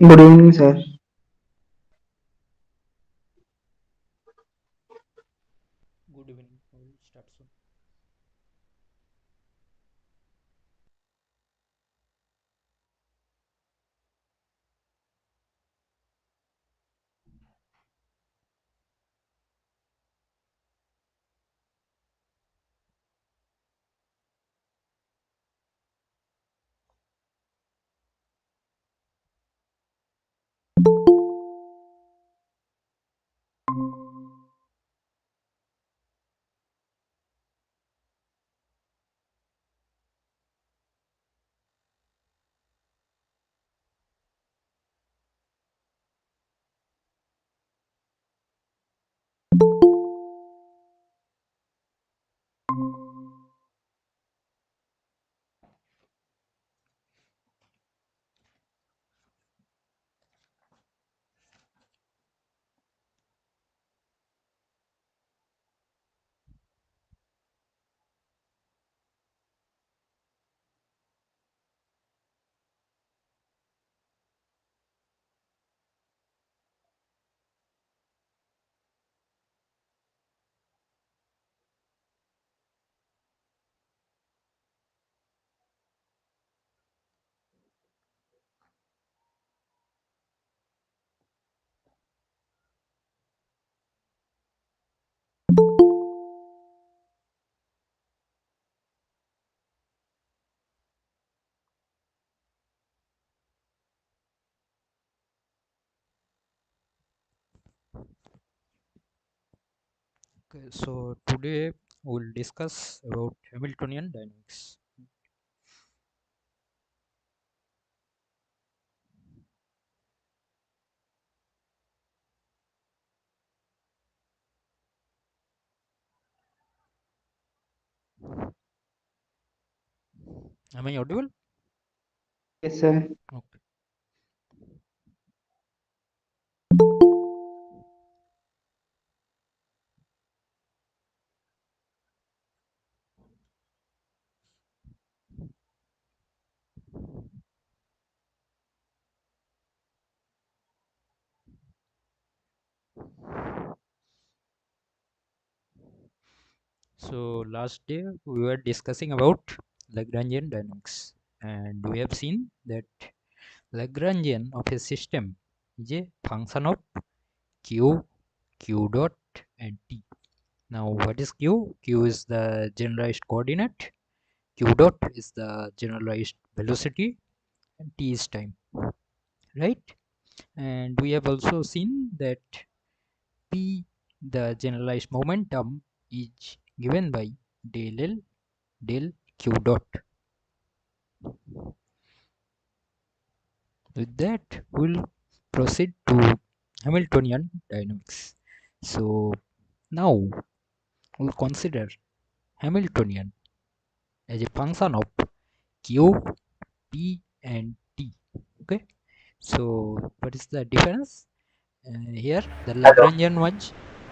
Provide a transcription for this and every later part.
Good evening, sir. Good evening. I will start soon. Okay, so today we'll discuss about Hamiltonian dynamics. Am I audible? Yes, sir. Okay. So last day we were discussing about Lagrangian dynamics, and we have seen that Lagrangian of a system is a function of q, q dot, and t. Now, what is q? Q is the generalized coordinate. Q dot is the generalized velocity, and t is time, right? And we have also seen that p, the generalized momentum, is given by del L del q dot. With that, we'll proceed to Hamiltonian dynamics. So now we'll consider Hamiltonian as a function of q, p, and t. Okay. So what is the difference? Here the Hello. Lagrangian one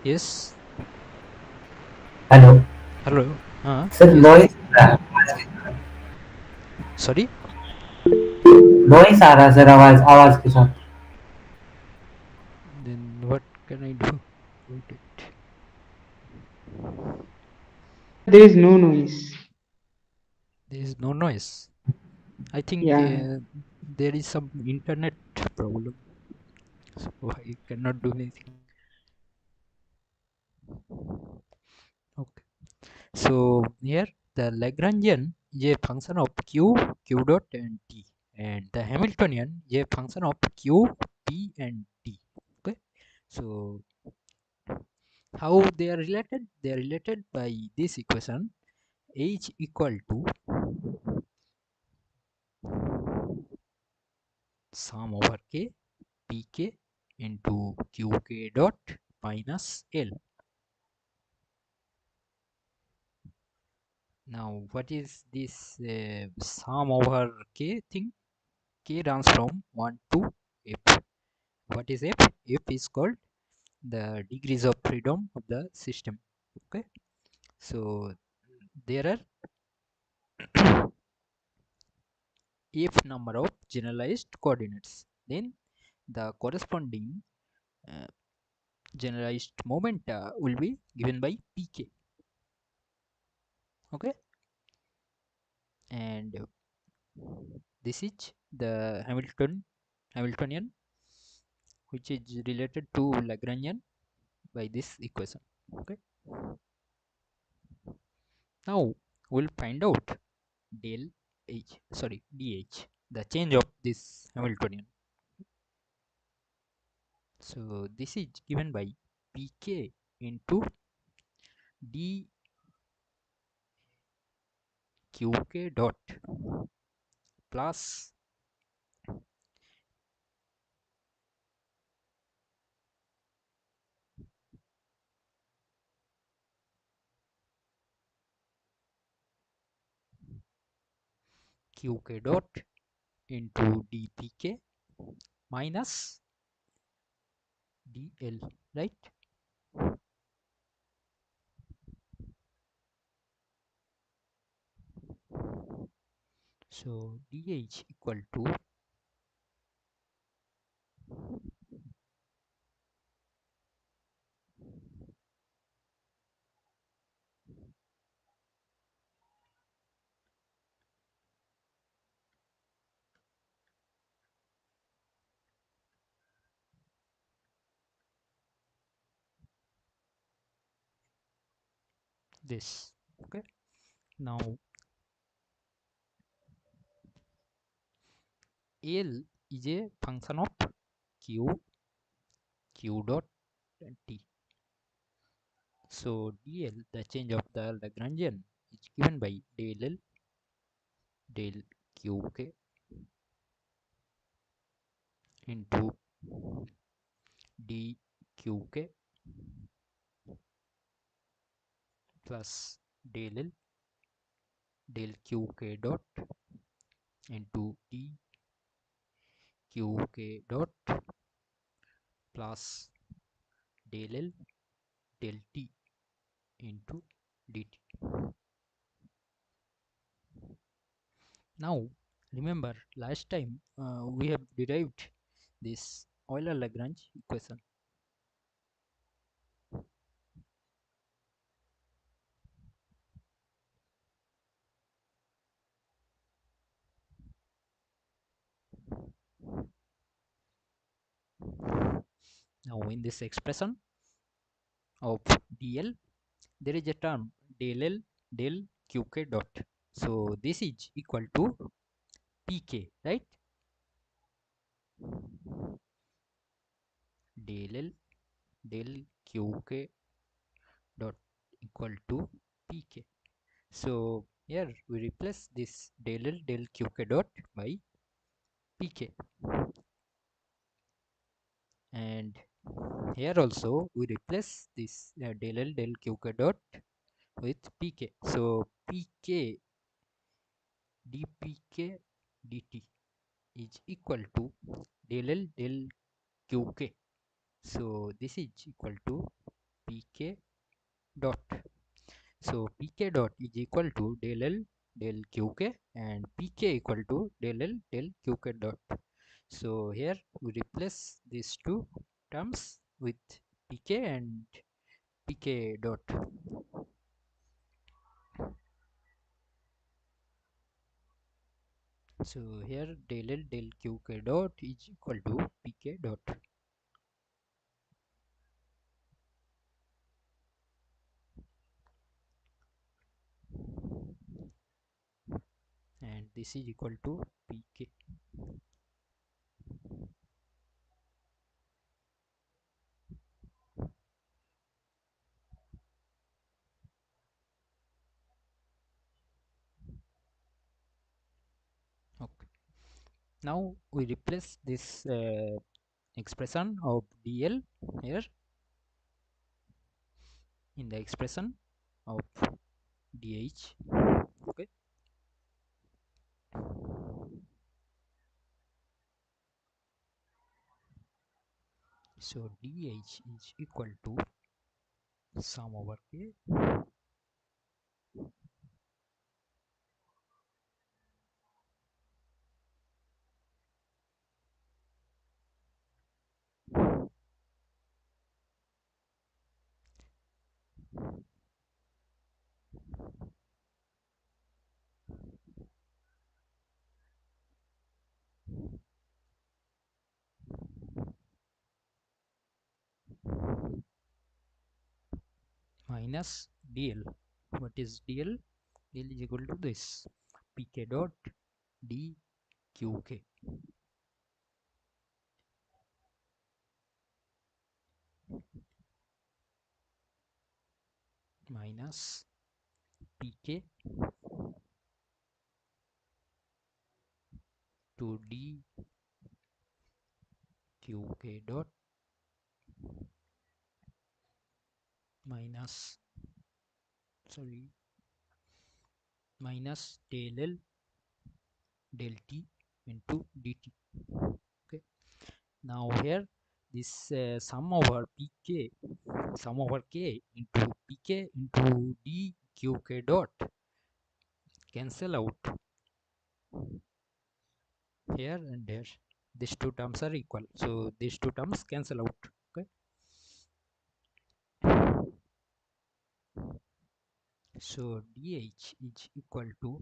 is Hello. hello. Sir, Yes. noise Sorry. Noise आ रहा है sir आवाज आवाज के साथ Then what can I do about it? There is no noise. There is no noise. I think Yeah. there is some internet problem, so I cannot do anything. Okay. So here the Lagrangian is a function of q, q dot, and t, and the Hamiltonian is a function of q, p, and t. Okay. So how they are related? They are related by this equation: H equal to sum over k pk into qk dot minus L. Now what is this sum over k thing? K runs from 1 to f. What is f? F is called the degrees of freedom of the system. Okay, so there are f number of generalized coordinates. Then the corresponding uh, generalized momenta will be given by pk. Okay, and this is the Hamiltonian, which is related to Lagrangian by this equation. Okay, now we'll find out del dh, the change of this Hamiltonian. So this is given by pk into dqk dot plus qk dot into dpk minus dl, right? So dh equal to this. Okay, now l is a function of q dot t. So dl, the change of the Lagrangian, is given by del l del qk into dqk plus del l del qk dot into dqk dot plus del l del t into dt. Now remember, last time we have derived this Euler-Lagrange equation. Now in this expression of dl, there is a term del l del qk dot. So this is equal to pk, right? Del l del qk dot equal to pk. So here we replace this del l del qk dot by pk, and here also we replace this del l del qk dot with pk. So pk dpk dt is equal to del l del qk. So this is equal to pk dot. So pk dot is equal to del l del qk, and pk equal to del l del qk dot. So here we replace these two terms with pk and pk dot. So here del l del qk dot is equal to pk dot. And this is equal to pk. Okay, now we replace this expression of dl here in the expression of dh. Okay, so dh is equal to sum over k minus dl. What is dl? dl is equal to this pk dot dqk minus pk to dqk dot minus minus del l del t into dt. Okay, now here this sum over k into pk into dqk dot cancel out here and here. These two terms are equal, so these two terms cancel out. Okay, so dh is equal to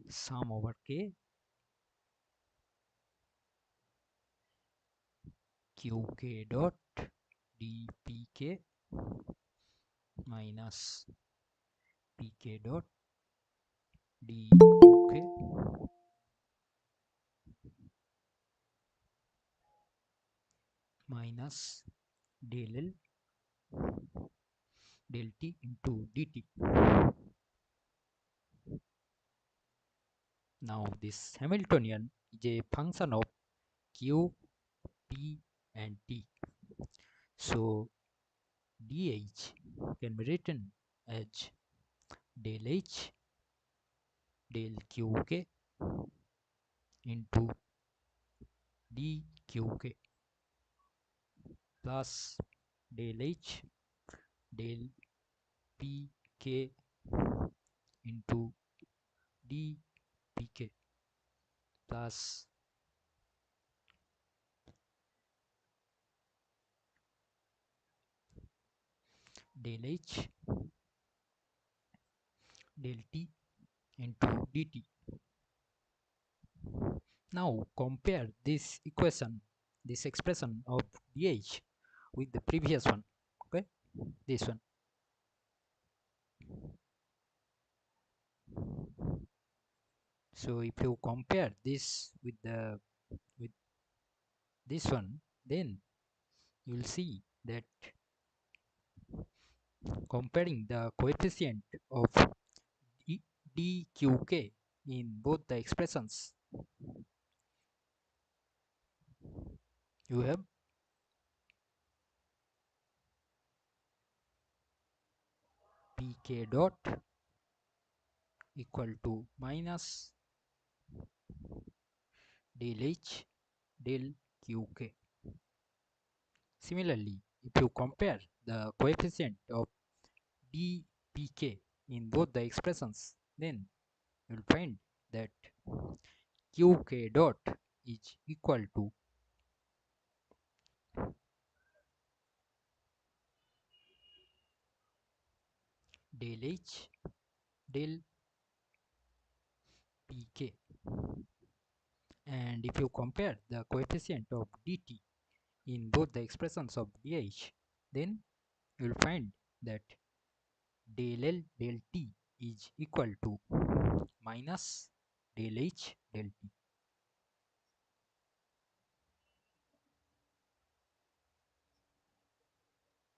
sum over k qk dot dpk minus pk dot dqk minus del l del t into dt. Now this Hamiltonian is a function of q, p and t. So dh can be written as del h del qk into dqk plus del h del pk into dpk plus del h del t into dt. Now compare this expression of dh with the previous one. Okay, this one. So if you compare this with this one, then you will see that comparing the coefficient of dqk in both the expressions, you have pk dot equal to minus del h del qk. Similarly, if you compare the coefficient of dpk in both the expressions, then you will find that qk dot is equal to del h del pk, and if you compare the coefficient of dt in both the expressions of dh, then you will find that del l del t is equal to minus del h del t.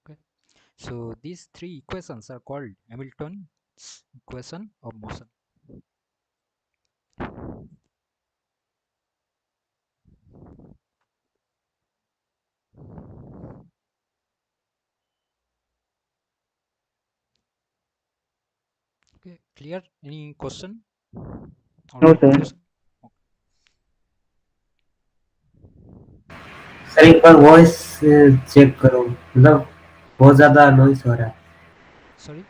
Okay, so these three equations are called Hamilton's equation of motion. Okay, clear? Any question or No, sir. confusion? Sir एक बार voice check करो, मतलब बहुत ज्यादा noise हो रहा है. Sorry?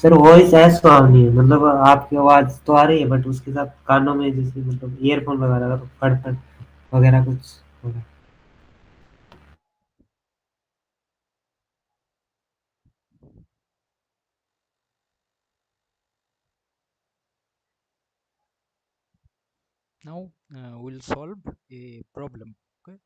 Sir voice ऐसा सुहावनी है, मतलब आपकी आवाज तो आ रही है बट उसके साथ कानों में जैसे मतलब ईयरफोन लगा रहा तो फट फट वगैरह कुछ हो रहा है. Now we'll solve a problem. Okay.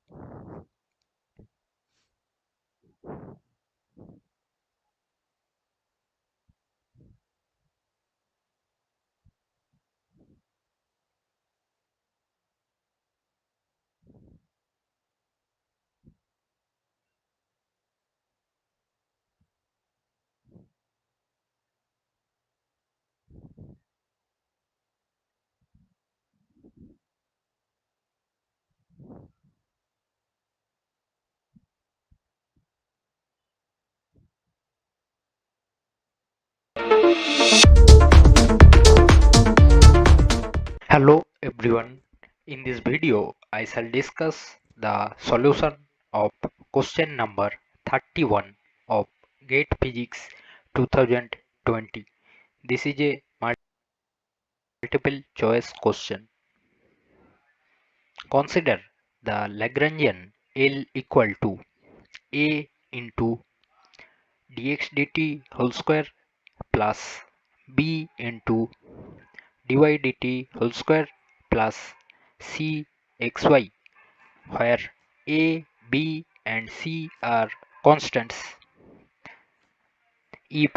Hello everyone. In this video, I shall discuss the solution of question number 31 of GATE Physics 2020. This is a multiple choice question. Consider the Lagrangian L equal to A into dx dt whole square plus B into dy dt whole square plus C xy, where A, B and C are constants. If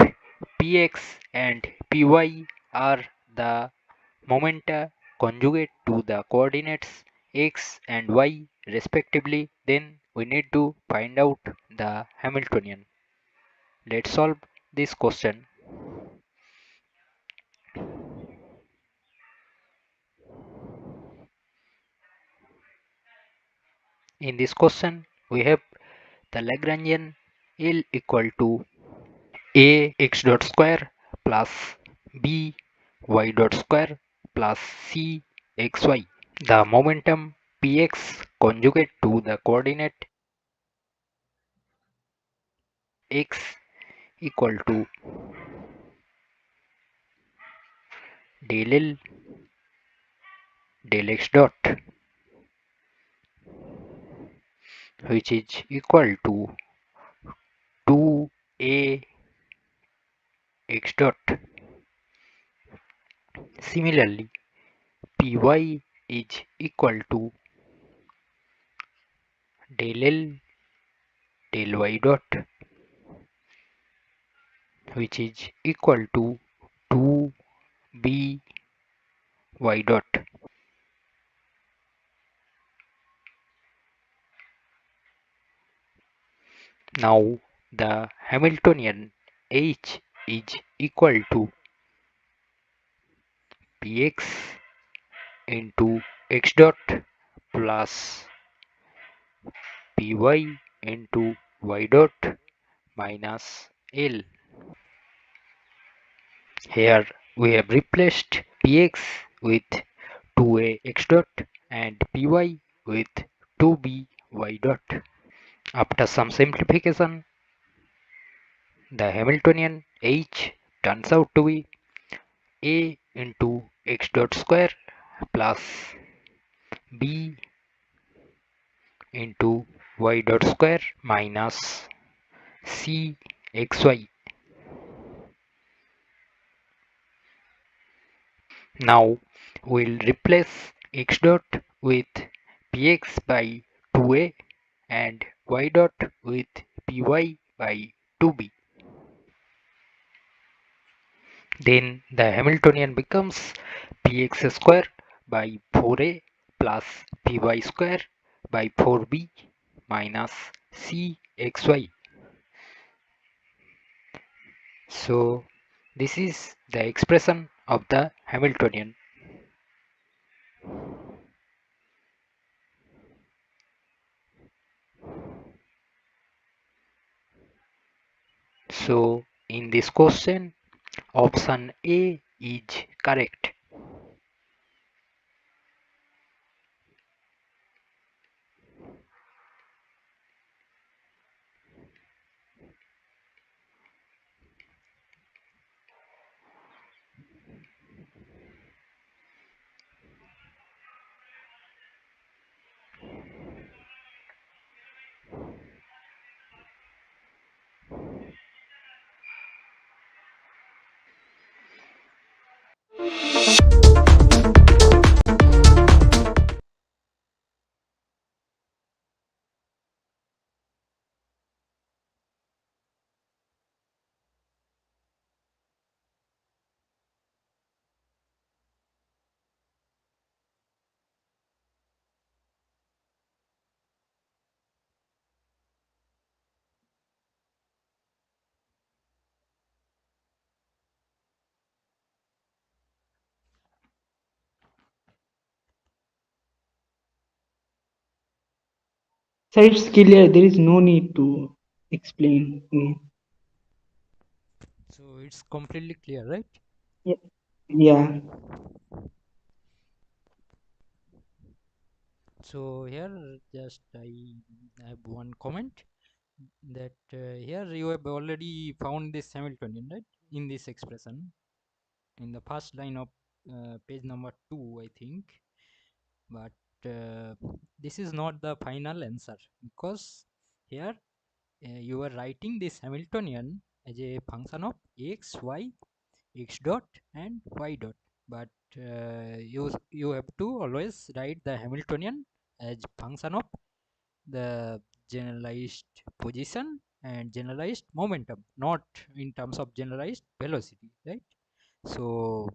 Px and Py are the momenta conjugate to the coordinates x and y respectively, then we need to find out the Hamiltonian. Let's solve this question. In this question, we have the Lagrangian L equal to A x dot square plus B y dot square plus C xy. The momentum Px conjugate to the coordinate x equal to del L del x dot, which is equal to 2a x dot. Similarly, Py is equal to del L del y dot, which is equal to 2b y dot. Now the Hamiltonian H is equal to Px into x dot plus Py into y dot minus L. Here we have replaced Px with 2a x dot and Py with 2b y dot. After some simplification, the Hamiltonian H turns out to be a into x dot square plus b into y dot square minus c xy. Now we'll replace x dot with px by 2a and y dot with py by 2b. Then the Hamiltonian becomes px square by 4a plus py square by 4b minus cxy. So this is the expression of the Hamiltonian. So in this question, option A is correct. Sir, it's clear. There is no need to explain again. So it's completely clear, right? Yeah. Yeah. So here just I have one comment that here you have already found this Hamiltonian, right, in this expression in the first line of page number 2, I think. But this is not the final answer, because here you are writing this Hamiltonian as a function of x, y, x dot and y dot. But you have to always write the Hamiltonian as function of the generalized position and generalized momentum, not in terms of generalized velocity, right? So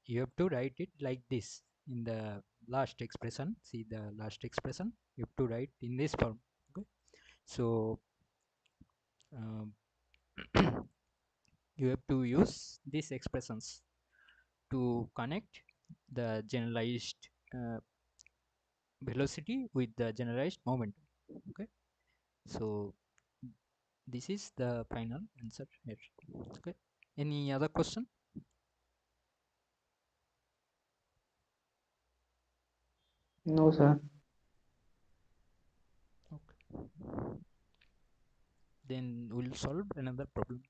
you have to write it like this in the last expression. See the last expression, you have to write in this form. Okay, so um, you have to use these expressions to connect the generalized velocity with the generalized momentum. Okay, so this is the final answer here. Okay, any other question? No, sir. Okay, then we'll solve another problem.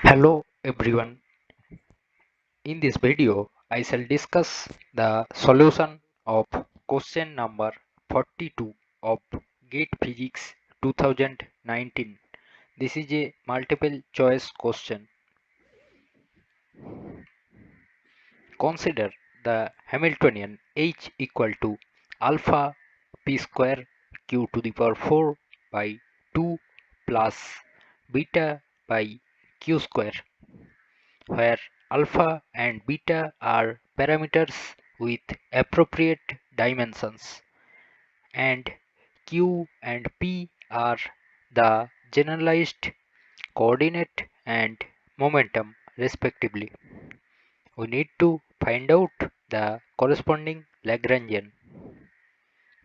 Hello everyone. In this video, I shall discuss the solution of question number 42 of GATE Physics 2019. This is a multiple choice question. Consider the Hamiltonian H equal to alpha p square q to the power 4 by 2 plus beta by q square, where alpha and beta are parameters with appropriate dimensions, and q and p are the generalized coordinate and momentum respectively. We need to find out the corresponding Lagrangian.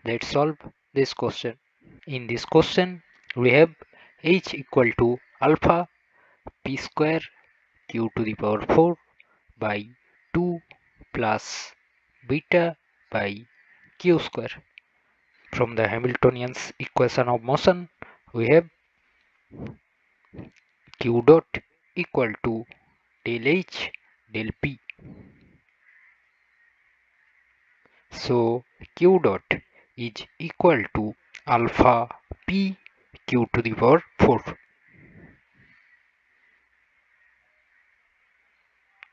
Let's solve this question. In this question, we have h equal to alpha p square q to the power 4 by 2 plus beta by q square. From the Hamiltonian's equation of motion, we have q dot equal to del h del p. So q dot is equal to alpha p q to the power 4.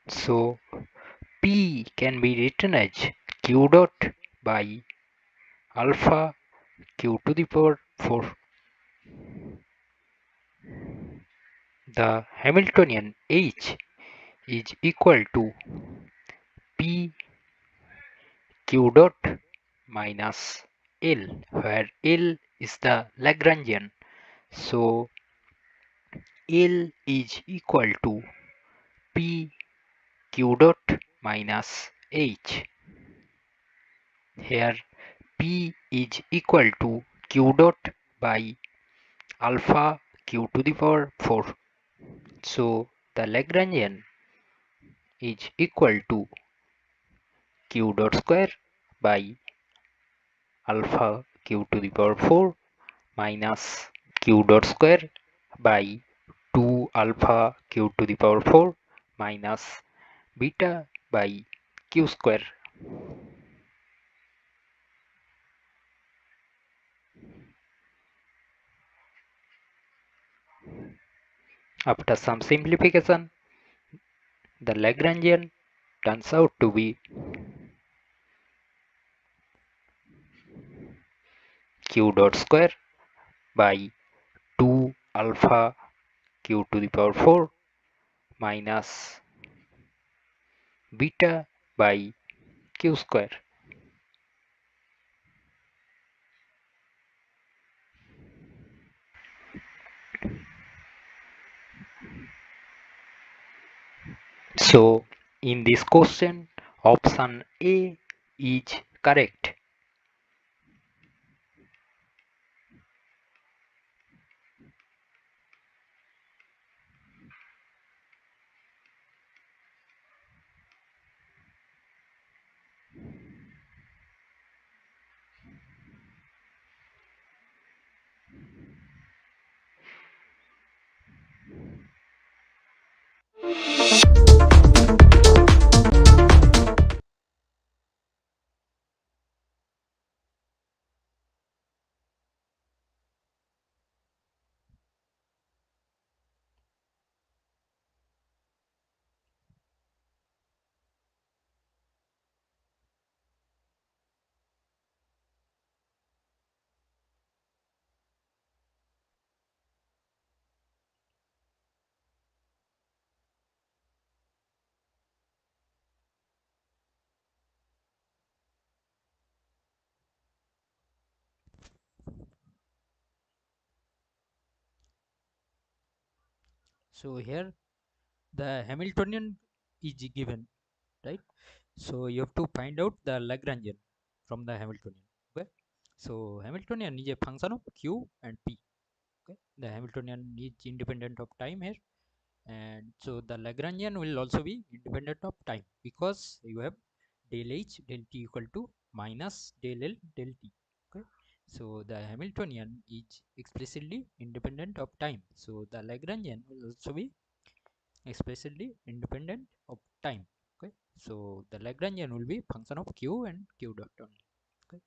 So p can be written as q dot by alpha q to the power 4. The Hamiltonian h is equal to p q dot minus L, where L is the Lagrangian. So L is equal to p q dot minus h. Here p is equal to q dot by alpha q to the power 4. So the Lagrangian is equal to q dot square by alpha q to the power 4 minus q dot square by 2 alpha q to the power 4 minus beta by q square. After some simplification, the Lagrangian turns out to be q dot square by 2 alpha q to the power 4 minus beta by q square. So in this question, option A is correct. So here the Hamiltonian is given, right? So you have to find out the Lagrangian from the Hamiltonian. Okay. So Hamiltonian is a function of q and p. Okay. The Hamiltonian is independent of time here, and so the Lagrangian will also be independent of time because you have del h del t equal to minus del l del t. Okay. So the Hamiltonian is explicitly independent of time. So the Lagrangian will also be explicitly independent of time. Okay, so the Lagrangian will be function of q and q dot only. Okay,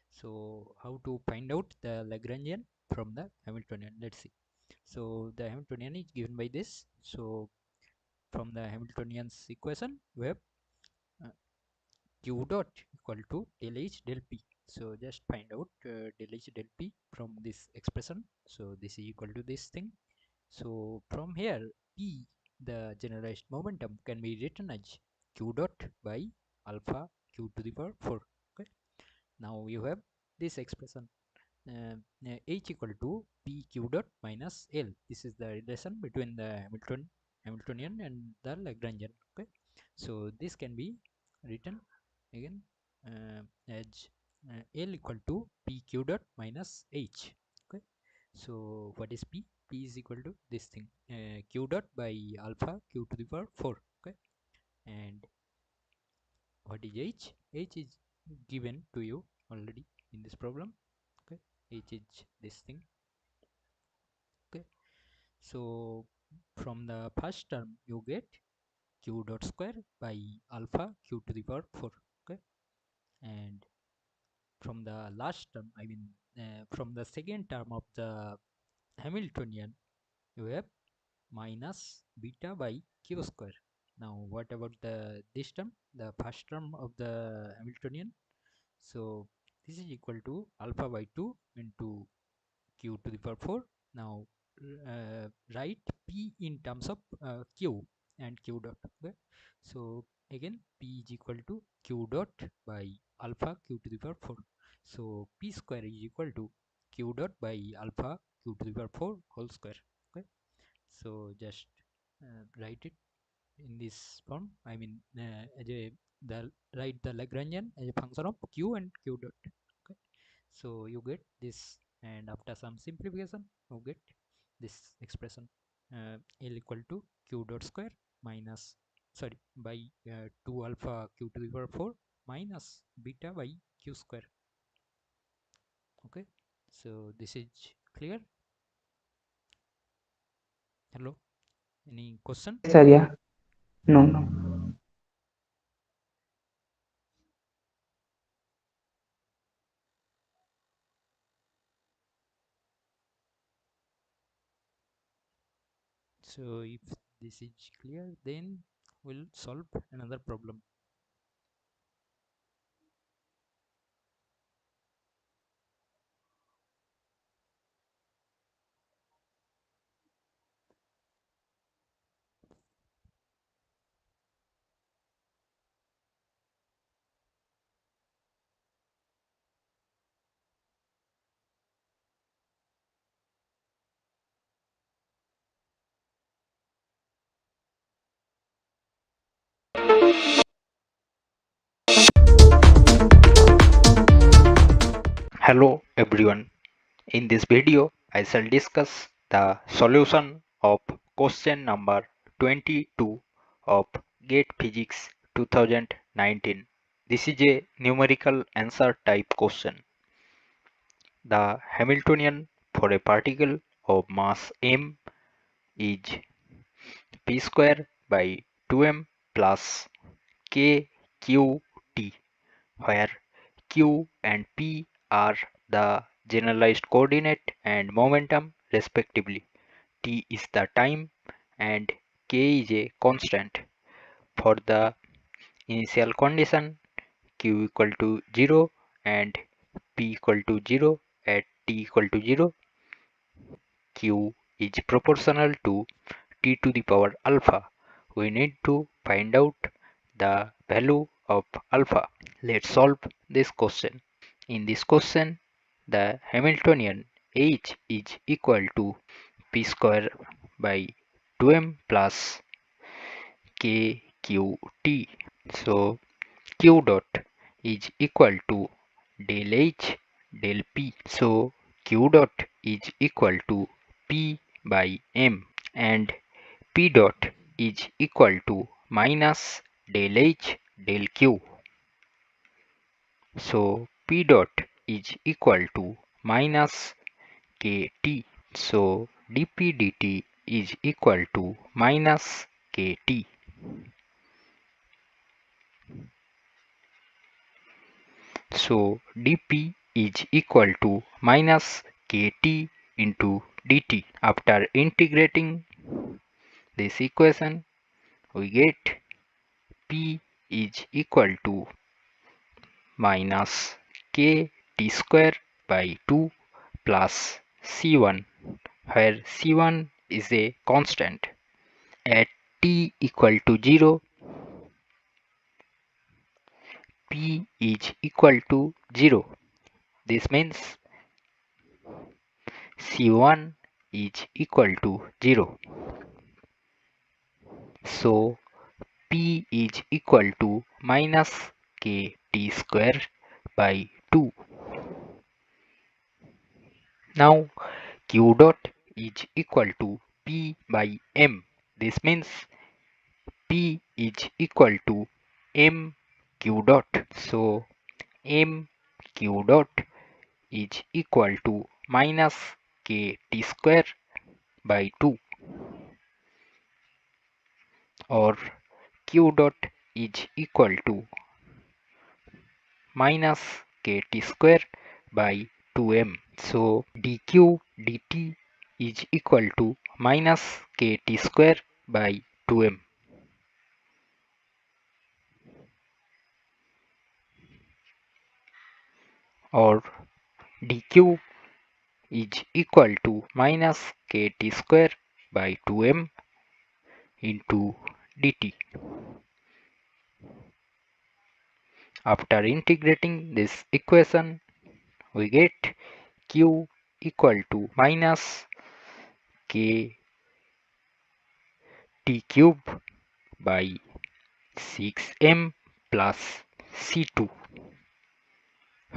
so how to find out the Lagrangian from the Hamiltonian? Let's see. So the Hamiltonian is given by this. So from the Hamiltonian's equation, we have uh, q dot equal to del h del p. So just find out del h del p from this expression. So this is equal to this thing. So from here, P, the generalized momentum, can be written as q dot by alpha q to the power 4. Okay. Now you have this expression h equal to p q dot minus L. This is the relation between the Hamiltonian and the Lagrangian. Okay. So this can be written again as L equal to p q dot minus h. Okay. So what is p? P is equal to this thing q dot by alpha q to the power 4. Okay. And what is h? H is given to you already in this problem. Okay. H is this thing. Okay. So from the first term you get q dot square by alpha q to the power 4. Okay. And from the last term, I mean from the second term of the Hamiltonian, you have minus beta by q square. Now what about the this term, the first term of the Hamiltonian? So this is equal to alpha by 2 into q to the power 4. Now write p in terms of q and q dot. Okay. So again p is equal to q dot by alpha q to the power 4. So p square is equal to q dot by alpha q to the power 4 whole square. Okay. So just write it in this form. I mean as a the write the Lagrangian as a function of q and q dot. Okay. So you get this, and after some simplification you get this expression L equal to q dot square minus sorry by 2 alpha q to the power 4 minus beta by q square. Okay. So this is clear. Hello, any question? Yes, sir. Yeah. No, no. So if this is clear, then we'll solve another problem. Hello everyone. In this video, I shall discuss the solution of question number 22 of GATE Physics 2019. This is a numerical answer type question. The Hamiltonian for a particle of mass m is p square by 2m plus k q t, where q and p are the generalized coordinate and momentum respectively. T is the time and k is a constant. For the initial condition q equal to 0 and p equal to 0 at t equal to 0, q is proportional to t to the power alpha. We need to find out the value of alpha. Let's solve this question. In this question, the Hamiltonian H is equal to p square by 2m plus kqt. So q dot is equal to del h del p. So q dot is equal to p by m, and p dot is equal to minus del h del q. So p dot is equal to minus kt. So dp dt is equal to minus kt. So dp is equal to minus kt into dt. After integrating this equation, we get p is equal to minus kt square by 2 plus c1, where c1 is a constant. At t equal to 0, p is equal to 0. This means c1 is equal to 0. So p is equal to minus kt square by 2. Now q dot is equal to p by m. This means p is equal to m q dot. So m q dot is equal to minus kt square by 2, or q dot is equal to minus kt square by 2m. So dq dt is equal to minus kt square by 2m, or dq is equal to minus kt square by 2m into dt. After integrating this equation, we get q equal to minus kt cube by 6m plus c2,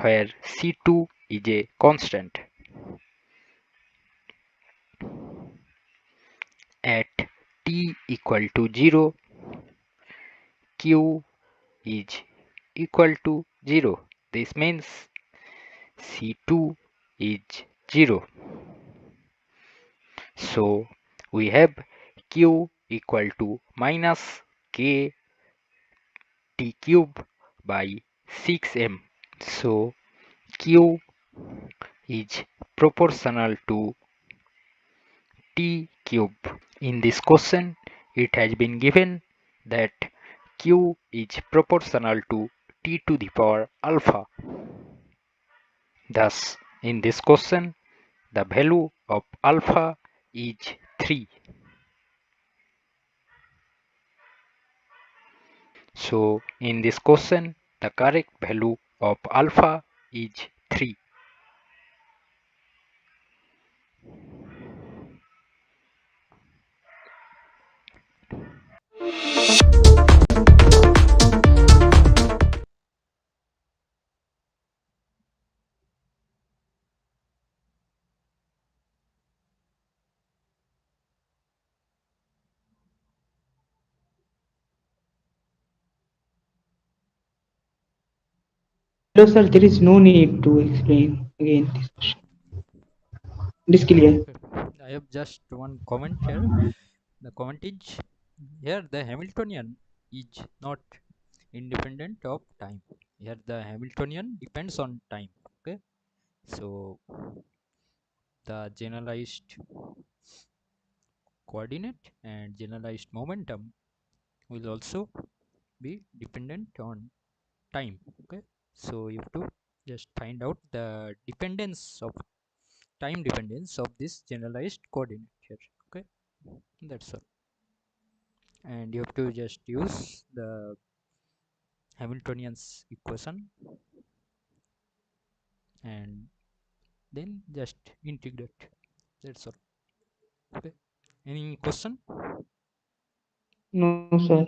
where c2 is a constant. At t equal to 0, q is equal to 0. This means c2 is 0. So we have q equal to minus kt cube by 6m. So q is proportional to t cube. In this question, it has been given that q is proportional to t to the power alpha. Thus, in this question, the value of alpha is 3. So, in this question, the correct value of alpha is 3. Hello, sir. There is no need to explain again this question. It is clear. Okay. I have just one comment here. The comment is here the Hamiltonian is not independent of time. Here the Hamiltonian depends on time. Okay. So the generalized coordinate and generalized momentum will also be dependent on time. Okay. So you have to just find out the dependence of time dependence of this generalized coordinate here. Okay. That's all. And you have to just use the Hamiltonian's equation and then just integrate. That's all. Okay. Any question? No, sir.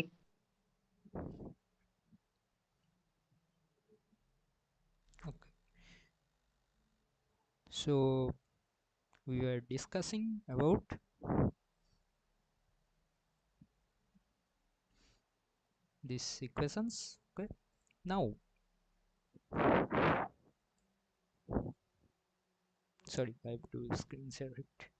Okay. So we were discussing about these equations. Okay. Now, sorry, I have to screen share it.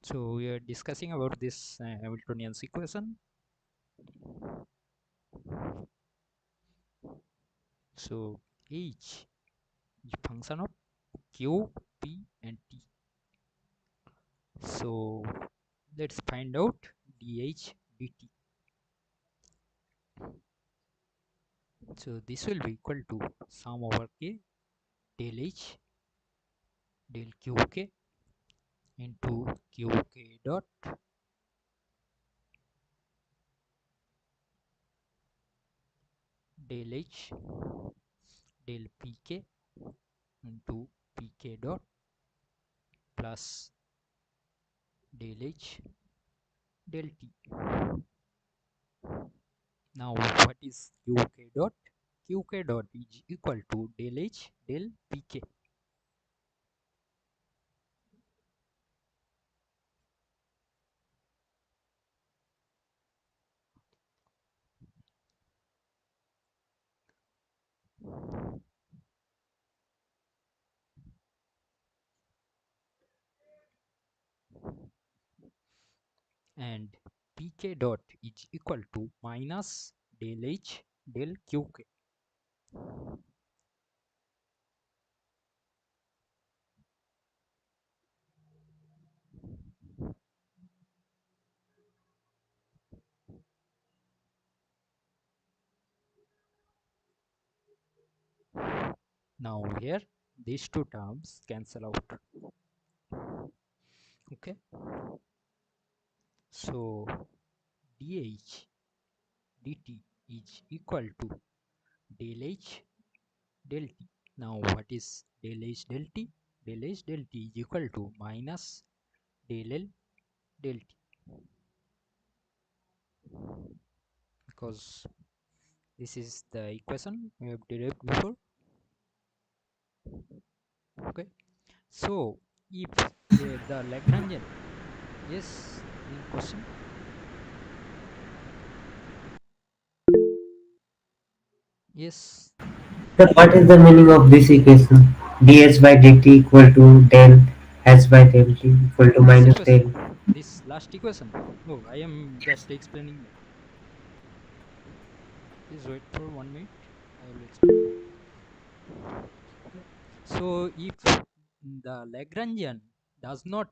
So we are discussing about this Hamiltonian's equation. So H is function of Q, P, and T. So let's find out dH dt. So this will be equal to sum over k del H del Qk into Qk dot del H del Pk into Pk dot plus del H del T. Now what is Qk dot? Qk dot is equal to del H del Pk. And Pk dot is equal to minus del H del Qk. Now here these two terms cancel out. Okay. So dH dt is equal to del H del T. Now what is del H del T? Del H del T is equal to minus del L del T, because this is the equation we have derived before. Okay. So if the Lagrangian, yes, any question? Yes. So what is the meaning of this equation? ds by dt equal to del h by del t equal to This minus equation, del. this last equation. Oh, I am just explaining that. Please wait for 1 minute. I will explain. Okay. So if the Lagrangian does not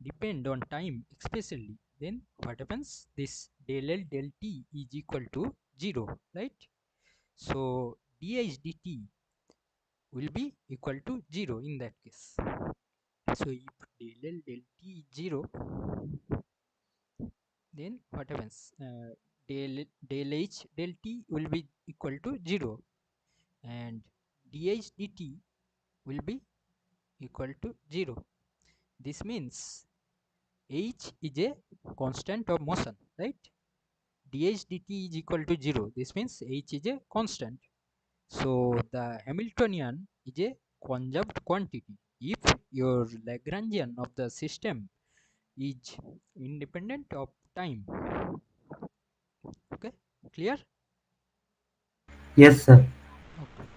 depend on time especially, then what happens? This del L del T is equal to 0, right? So dH dt will be equal to 0 in that case. So if del L del T is 0, then what happens? Del H del T will be equal to 0 and dH dt will be equal to 0. This means H is a constant of motion, right? dH dt is equal to 0. This means H is a constant. So the Hamiltonian is a conserved quantity if your Lagrangian of the system is independent of time. Okay, clear? Yes, sir. Okay.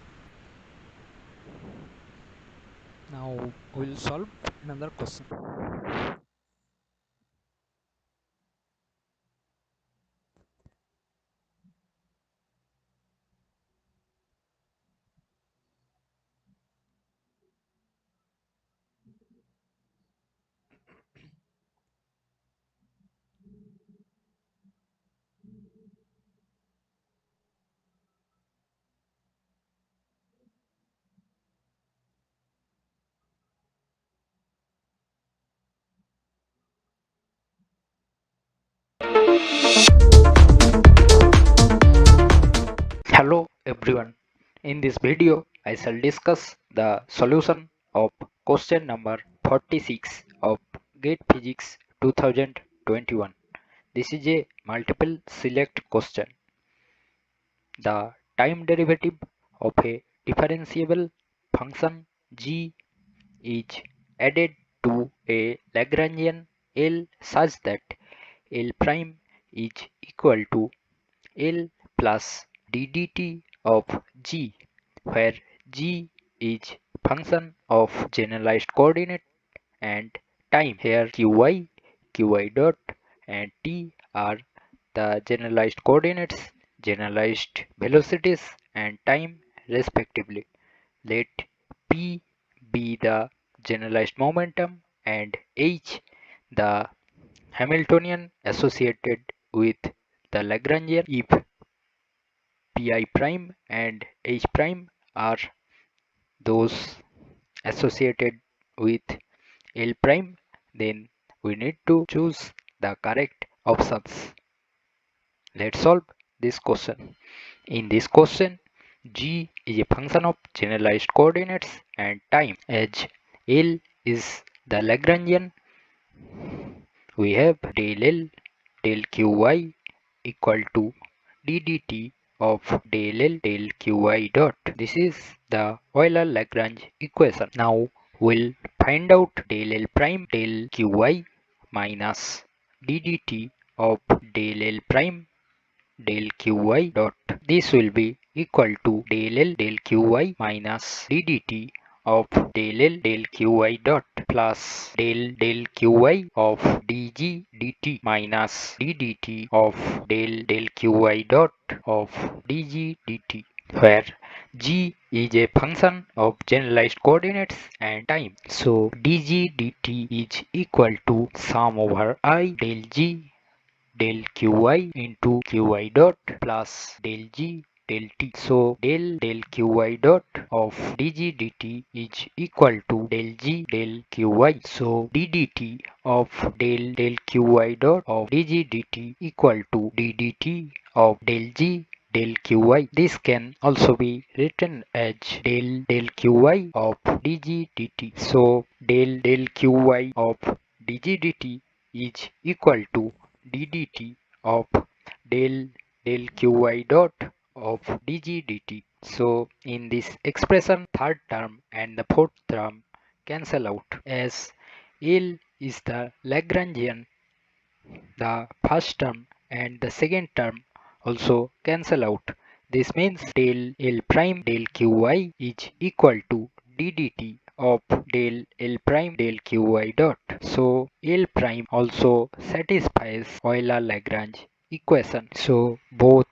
Now we'll solve another question. Hello everyone. In this video, I shall discuss the solution of question number 46 of GATE Physics 2021. This is a multiple select question. The time derivative of a differentiable function g is added to a Lagrangian L such that L prime is equal to L plus ddt of g, where g is function of generalized coordinate and time. Here qy dot and t are the generalized coordinates, generalized velocities and time respectively. Let p be the generalized momentum and h the Hamiltonian associated with the Lagrangian. If pi prime and h prime are those associated with L prime, then we need to choose the correct options. Let's solve this question. In this question, g is a function of generalized coordinates and time. As L is the Lagrangian, we have del L del Qy equal to ddt of del L del Qy dot. This is the Euler-Lagrange equation. Now we'll find out del L prime del Qy minus ddt of del L prime del Qy dot. This will be equal to del L del Qy minus ddt of del L del Qy dot plus del Qy of dg dt minus ddt of del Qy dot of dg dt, where g is a function of generalized coordinates and time. So dg dt is equal to sum over I del g del qy into qy dot plus del g del t. So del qy dot of dg dt is equal to del g del qy. So ddt of del qy dot of dg dt equal to ddt of del g del qy. This can also be written as del qy of dg dt. So del qy of dg dt is equal to ddt of del qy dot of dg dt. So in this expression, third term and the fourth term cancel out, as L is the Lagrangian. The first term and the second term also cancel out. This means del L prime del Qy is equal to ddt of del L prime del Qy dot. So L prime also satisfies Euler-Lagrange equation. So both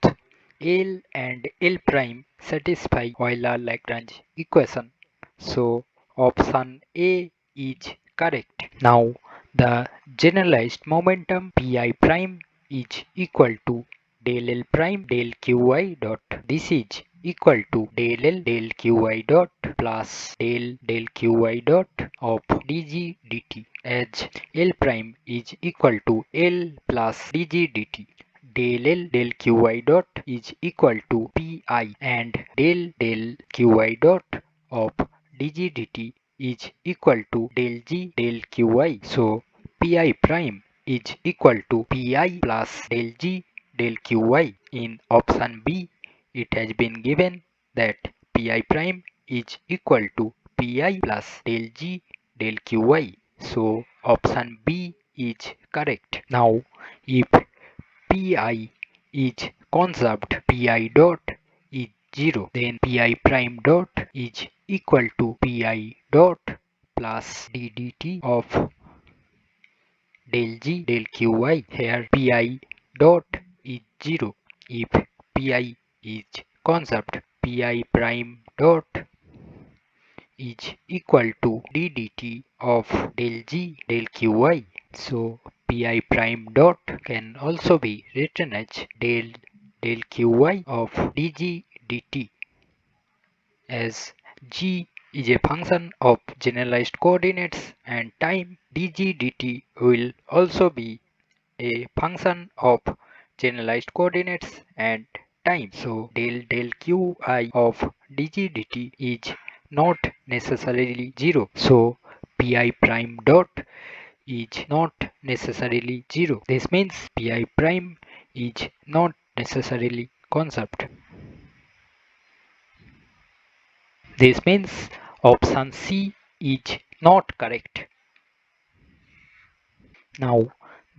L and L prime satisfy Euler-Lagrange equation. So option A is correct. Now the generalized momentum pi prime is equal to del L prime del Qy dot. This is equal to del L del Qy dot plus del Qy dot of dg dt, as L prime is equal to L plus dg dt. Del L del Qy dot is equal to pi and del Qy dot of dg dt is equal to del g del Qy. So pi prime is equal to pi plus del g del Qy. In option B, it has been given that pi prime is equal to pi plus del g del qy. So option B is correct. Now if pi is conserved, pi dot is 0, then pi prime dot is equal to pi dot plus d dt of del g del qy. Here pi dot is 0. If pi is conserved, pi prime dot is equal to d dt of del g del qy. So pi prime dot can also be written as del qy of dg dt, as g is a function of generalized coordinates and time. Dg dt will also be a function of generalized coordinates and time. So del qi of dg dt is not necessarily 0. So pi prime dot is not necessarily 0. This means pi prime is not necessarily conserved. This means option C is not correct. Now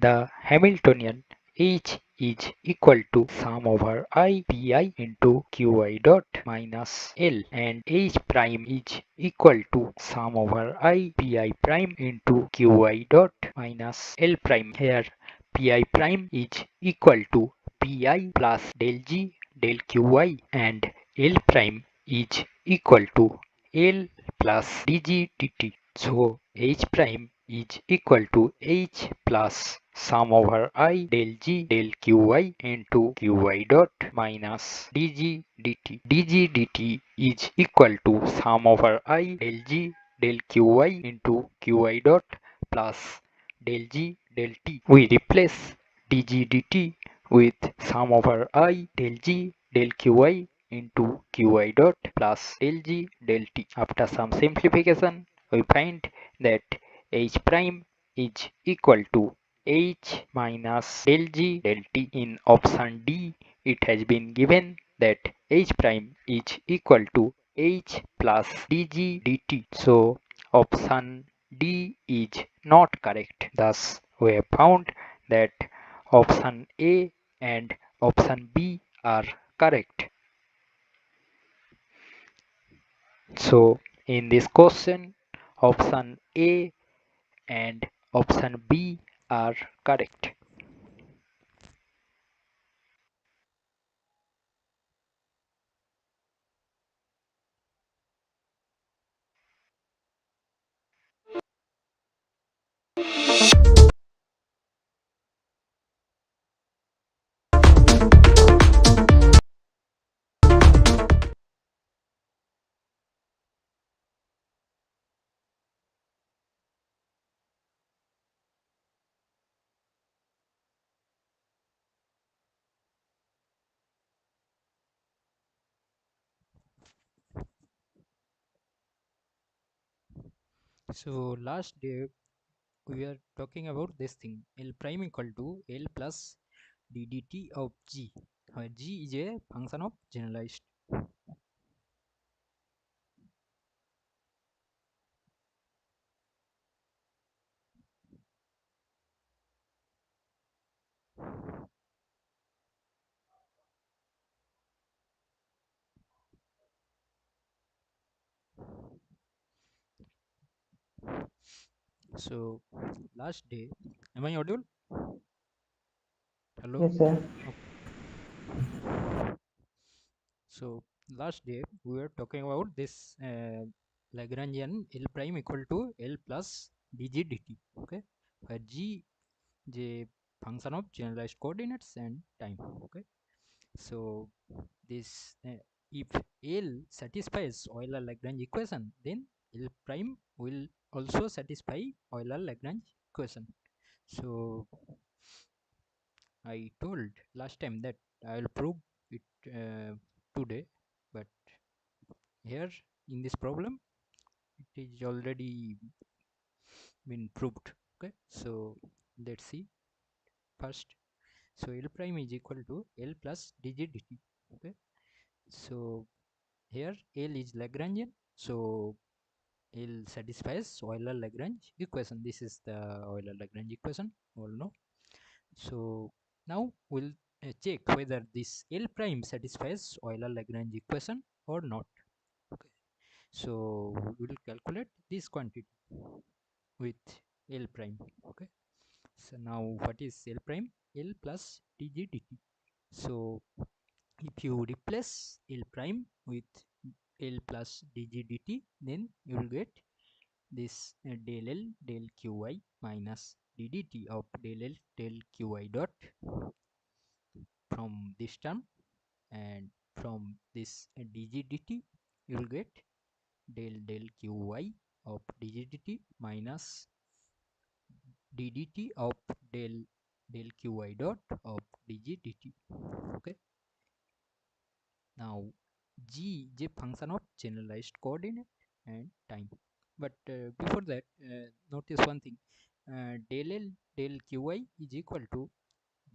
the Hamiltonian H is equal to sum over I pi into qi dot minus L, and H prime is equal to sum over I pi prime into qi dot minus L prime. Here pi prime is equal to pi plus del g del qi, and L prime is equal to L plus dg dt. So H prime is equal to H plus sum over I del G del Qy into Qy dot minus dg dt. dg dt is equal to sum over I del G del Qy into Qy dot plus del G del T. We replace dg dt with sum over I del G del Qy into Qy dot plus del G del T. After some simplification, we find that H prime is equal to H minus del G del T. In option D, it has been given that H prime is equal to H plus dg dt. So option D is not correct. Thus, we have found that option A and option B are correct. So in this question, option A and option B are correct. So last day we are talking about this thing, L prime equal to L plus ddt of g, where g is a function of generalized. So last day, am I audible? Hello. Yes, sir. Okay. So last day we were talking about this Lagrangian L prime equal to L plus dg dt. Okay, where g is a function of generalized coordinates and time. Okay, so this if L satisfies Euler-Lagrange equation, then L prime will also satisfy Euler-Lagrange equation. So I told last time that I will prove it today, but here in this problem it is already been proved. Okay, so let's see first. So L prime is equal to L plus dg dt. Okay, so here L is Lagrangian, so L satisfies Euler-Lagrange equation. This is the Euler-Lagrange equation, all know. So now we'll check whether this L prime satisfies Euler-Lagrange equation or not. Okay, so we will calculate this quantity with L prime. Okay, so now what is L prime? L plus dg dt. So if you replace L prime with L plus dg dt, then you will get this del L del Qi minus ddt of del L del Qi dot from this term, and from this dg dt you will get del Qi of dg dt minus ddt of del Qi dot of dg dt. Okay, now g is a function of generalized coordinate and time, but before that, notice one thing. Del L del Qi is equal to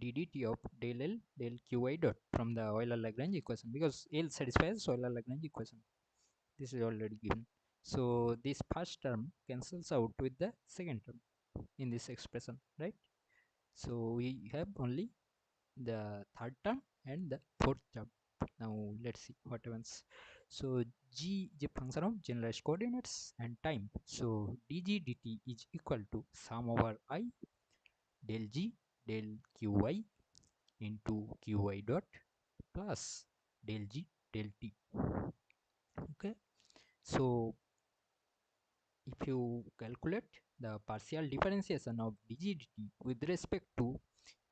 ddt of del L del Qi dot from the Euler-Lagrange equation, because L satisfies Euler-Lagrange equation. This is already given. So this first term cancels out with the second term in this expression, right? So we have only the third term and the fourth term. Now let's see what happens. So g is a function of generalized coordinates and time. So dg dt is equal to sum over I del g del Qi into Qi dot plus del g del t. Okay, so if you calculate the partial differentiation of dg dt with respect to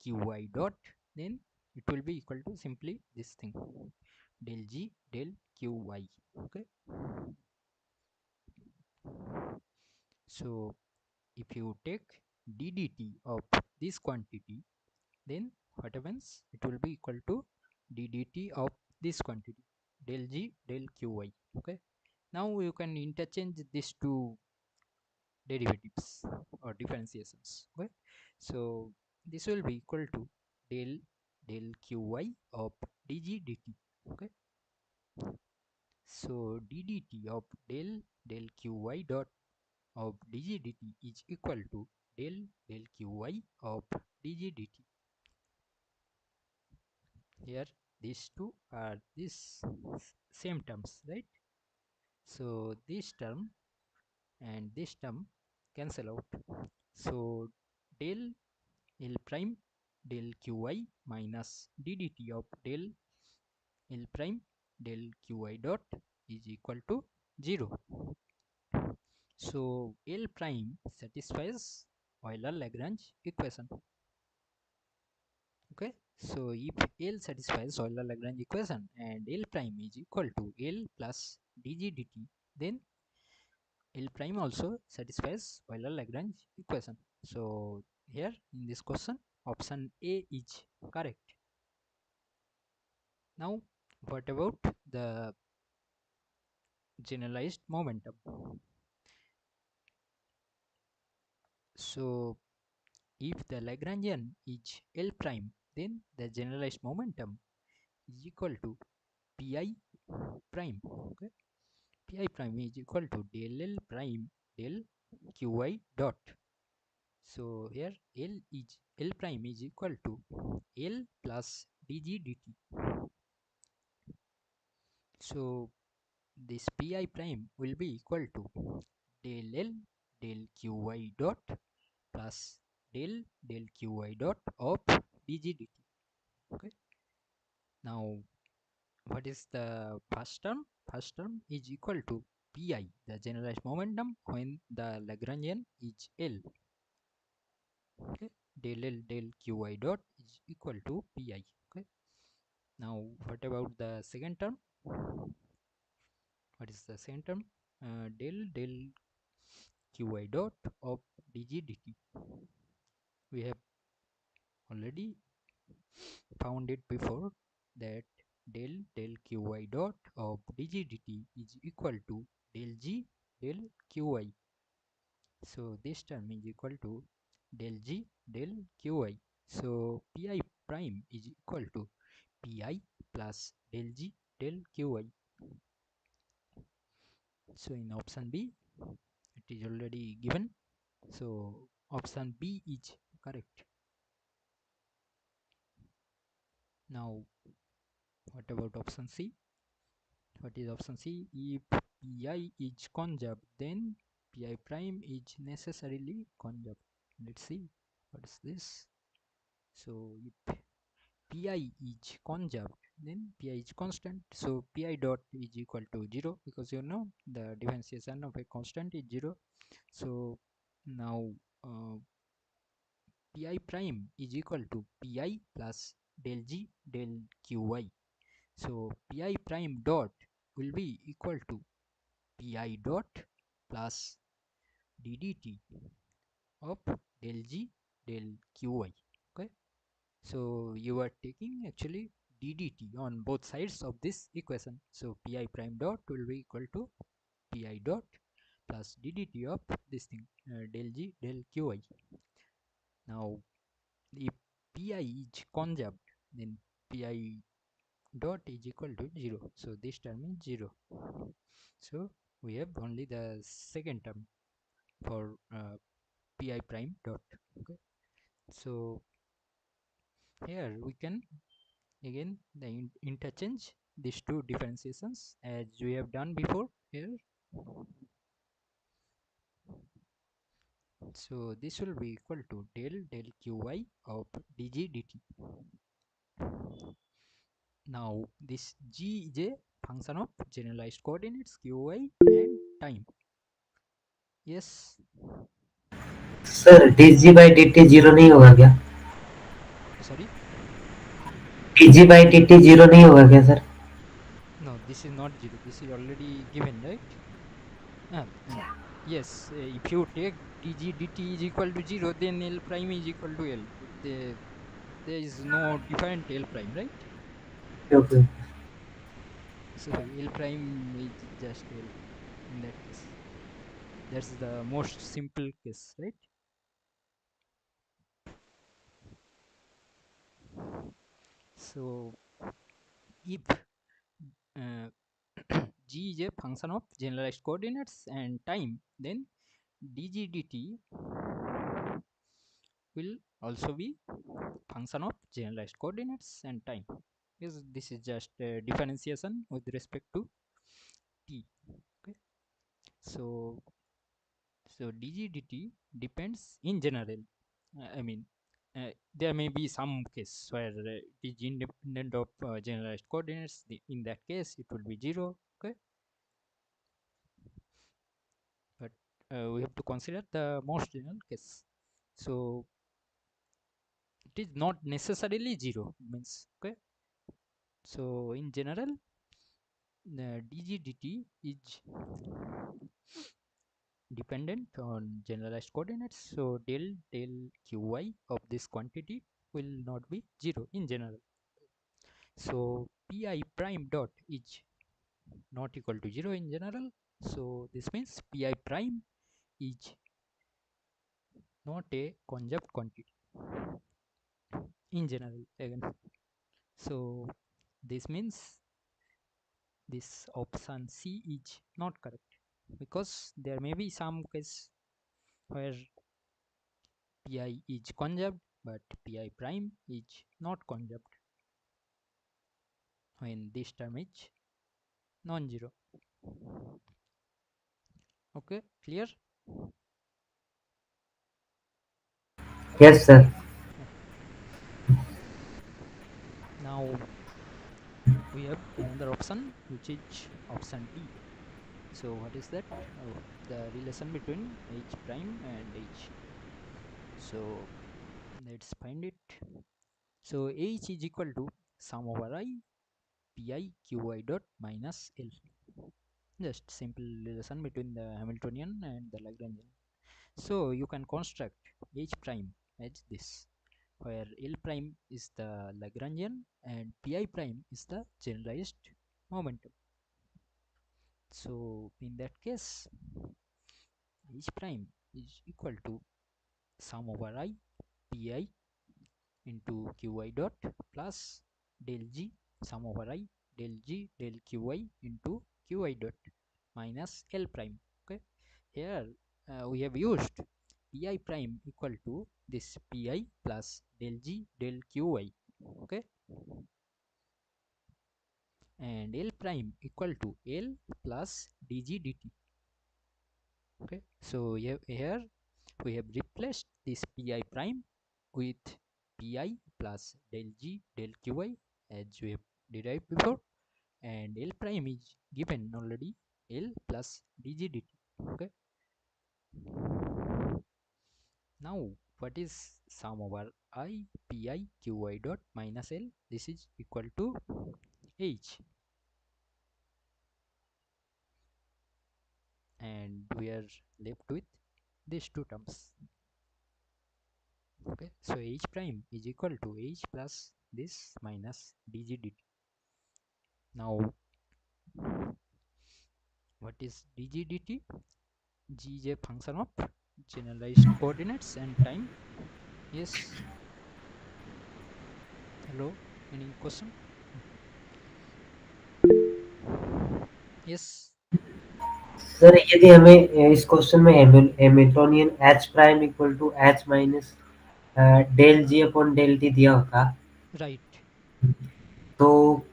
Qi dot, then it will be equal to simply this thing, del g del Qi. Okay, so if you take ddt of this quantity, then what happens? It will be equal to ddt of this quantity, del g del Qi. Okay, now you can interchange these two derivatives or differentiations. Okay, so this will be equal to del Qi of dg dt. Okay, so ddt of del Qi dot of dg dt is equal to del Qi of dg dt. Here these two are this same terms, right? So this term and this term cancel out. So del L prime del Qi minus ddt of del L prime del Qi dot is equal to 0. So L prime satisfies Euler-Lagrange equation. Okay, so if L satisfies Euler-Lagrange equation and L prime is equal to L plus dg dt, then L prime also satisfies Euler-Lagrange equation. So here in this question, option A is correct. Now what about the generalized momentum? So if the Lagrangian is L prime, then the generalized momentum is equal to pi prime. Okay, pi prime is equal to del L prime del Qi dot. So here L prime is equal to L plus dg dt. So this pi prime will be equal to del L del Qi dot plus del Qi dot of dg dt. Okay, now what is the first term? First term is equal to pi, the generalized momentum when the Lagrangian is L. Okay, del L del Qi dot is equal to pi. Okay, now what about the second term? What is the second term? Del Qi dot of dg dt. We have already found it before that del Qi dot of dg dt is equal to del g del Qi. So this term is equal to del g del Qi. So pi prime is equal to pi plus del g del Qi. So in option B, it is already given. So option B is correct. Now, what about option C? What is option C? If Pi is conjugate, then Pi prime is necessarily conjugate. Let's see what is this. So if Pi is conjugate, then Pi is constant. So Pi dot is equal to 0, because you know the differentiation of a constant is 0. So now Pi prime is equal to Pi plus del G del Qy. So Pi prime dot will be equal to Pi dot plus ddt of del G del Qy. Okay, so you are taking actually ddt on both sides of this equation. So Pi prime dot will be equal to Pi dot plus ddt of this thing, del G del Qy. Now if Pi is conjugate, then Pi dot is equal to 0. So this term is 0. So we have only the second term for Pi prime dot. Okay, so here we can again the interchange these two differentiations as we have done before here. So this will be equal to del Qy of dg dt. Now this G is a function of generalized coordinates Qy and time. Yes. Sir dg by dt 0 नहीं होगा क्या? Sorry. dg by dt 0 नहीं होगा क्या sir? No, this is not 0. This is already given, right? Yes. If you take dg dt is equal to 0, then L prime is equal to L. There is no different L prime, right? Okay. So L prime is just L in that case. That's the most simple case, right? So if uh, G is a function of generalized coordinates and time, then dg dt will also be function of generalized coordinates and time, because this is just differentiation with respect to t. Okay, so dg dt depends in general. I mean, there may be some case where it is independent of generalized coordinates. In that case, it will be 0. Okay, but we have to consider the most general case. So it is not necessarily 0 means. Okay, so in general, the dg dt is dependent on generalized coordinates. So del Qy of this quantity will not be 0 in general. So Pi prime dot is not equal to 0 in general. So this means Pi prime is not a conjugate quantity in general again. So this means this option C is not correct, because there may be some case where Pi is conjugate but Pi prime is not conjugate when this term is non-zero. Okay, clear? Yes sir. Now we have another option, which is option D. So what is that? The relation between H prime and H. So let's find it. So H is equal to sum over I Pi Qi dot minus L. Just simple relation between the Hamiltonian and the Lagrangian. So you can construct H prime as this, where L prime is the Lagrangian and Pi prime is the generalized momentum. So in that case, H prime is equal to sum over I Pi into Qi dot plus del G sum over I del G del Qi into Qi dot. minus L prime. Okay, here we have used pi prime equal to this pi plus del g del qy. Okay, and L prime equal to L plus dg dt. Okay, so here we have replaced this pi prime with pi plus del g del qy as we have derived before, and L prime is given already L plus dg dt. Okay, now what is sum over I pi qy dot minus L? This is equal to h, and we are left with these two terms. Okay, so h prime is equal to h plus this minus dg dt. Now what is dg dt? G is a function of generalized coordinates and time. Yes, hello, any question? Yes, sir यदि हमें इस question में Hamiltonian H prime equal to H minus del G upon del T दिया होता, right. तो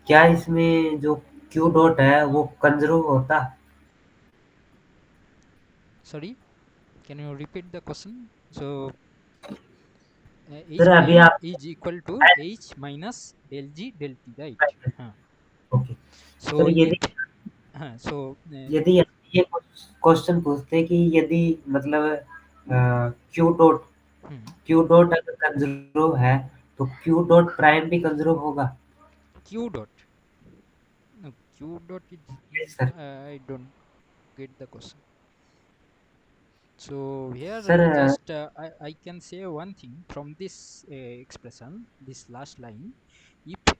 क्या इसमें जो क्यू डॉट है वो कंजर्व होता? Sorry, can you repeat the question? So sir h अभी prime आप is equal to h minus del g del t, right? Okay So sir if यदि यदि ये क्वेश्चन पूछते कि यदि मतलब क्यू डॉट क्यू डॉट अगर कंजर्व है तो क्यू डॉट प्राइम भी कंजर्व होगा? q dot, no, q dot is yes sir. I don't get the question. So here sir just I can say one thing from this expression, this last line. If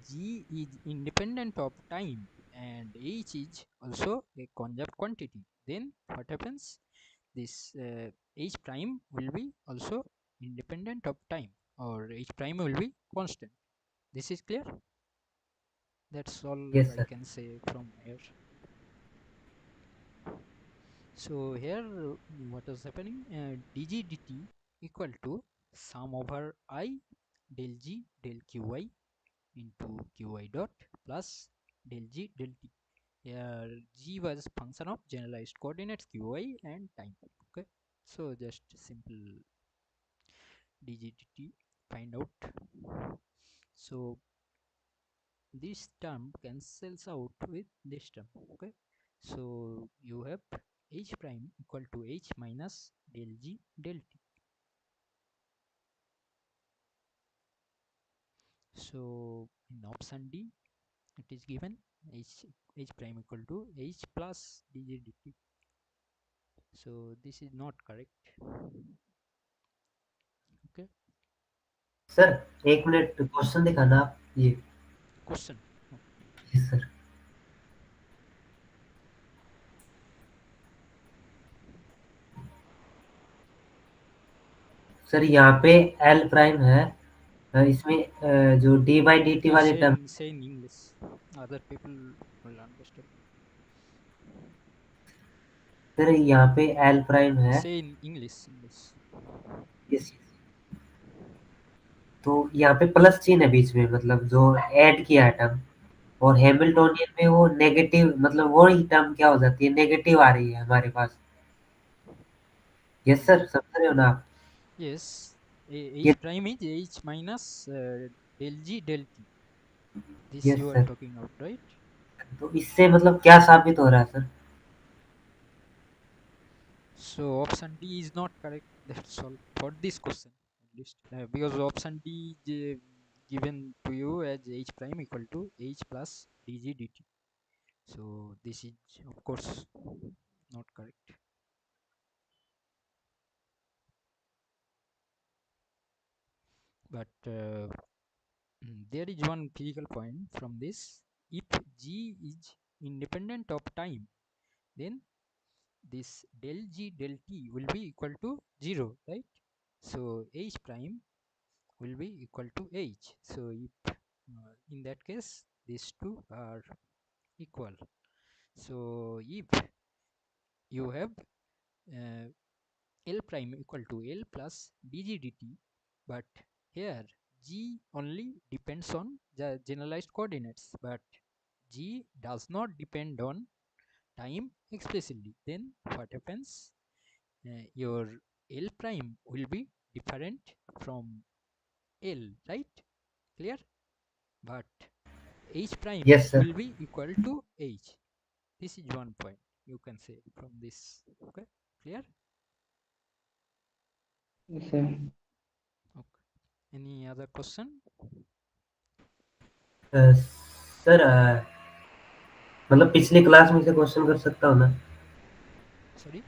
g is independent of time and h is also a conjugate quantity, then what happens? This h prime will be also independent of time, or h prime will be constant. This is clear. That's all yes I sir. can say from here. So here what is happening? Dg dt equal to sum over I del g del qy into qy dot plus del g del t. Here g was function of generalized coordinates qy and time. Okay, so just simple dg dt find out. So this term cancels out with this term. Okay, so you have h prime equal to h minus del g del t. So in option D it is given h prime equal to h plus dg dt. So this is not correct. Okay, sir 1 minute question दिखाना आप ये। question. Okay. Yes sir. Sir यहाँ पे L prime है, इसमें जो D by D T Okay, वाली term, say in English. Other people will understand. Sir यहाँ पे एल प्राइम है। Say in English. यस, तो यहाँ पे प्लस चिन्ह है बीच में, मतलब जो ऐड किया है टर्म, और हैमिल्टोनियन में वो नेगेटिव, मतलब वो ही टर्म क्या हो जाती है, नेगेटिव आ रही है हमारे पास। यस सर, समझ रहे हो ना आप? Yes, ये h prime is h minus del g del t. This yes you are sir, talking about, right? तो इससे मतलब क्या साबित हो रहा है sir? So option D is not correct. That's all for this question, at least, because option D is given to you as h prime equal to h plus dg dt. So this is of course not correct. But there is one physical point from this. If g is independent of time, then this del g del t will be equal to 0, right? So h prime will be equal to h. So if in that case these two are equal, So if you have L prime equal to L plus dg dt, but here g only depends on the generalized coordinates, but g does not depend on time explicitly, then what happens? Your L prime will be different from L, right? Clear? But H prime Yes, sir. will be equal to H. This is one point you can say from this. Okay, clear? Yes, sir. Okay. Any other question? Sir मतलब पिछली class में से question कर सकता हूँ ना? Sorry?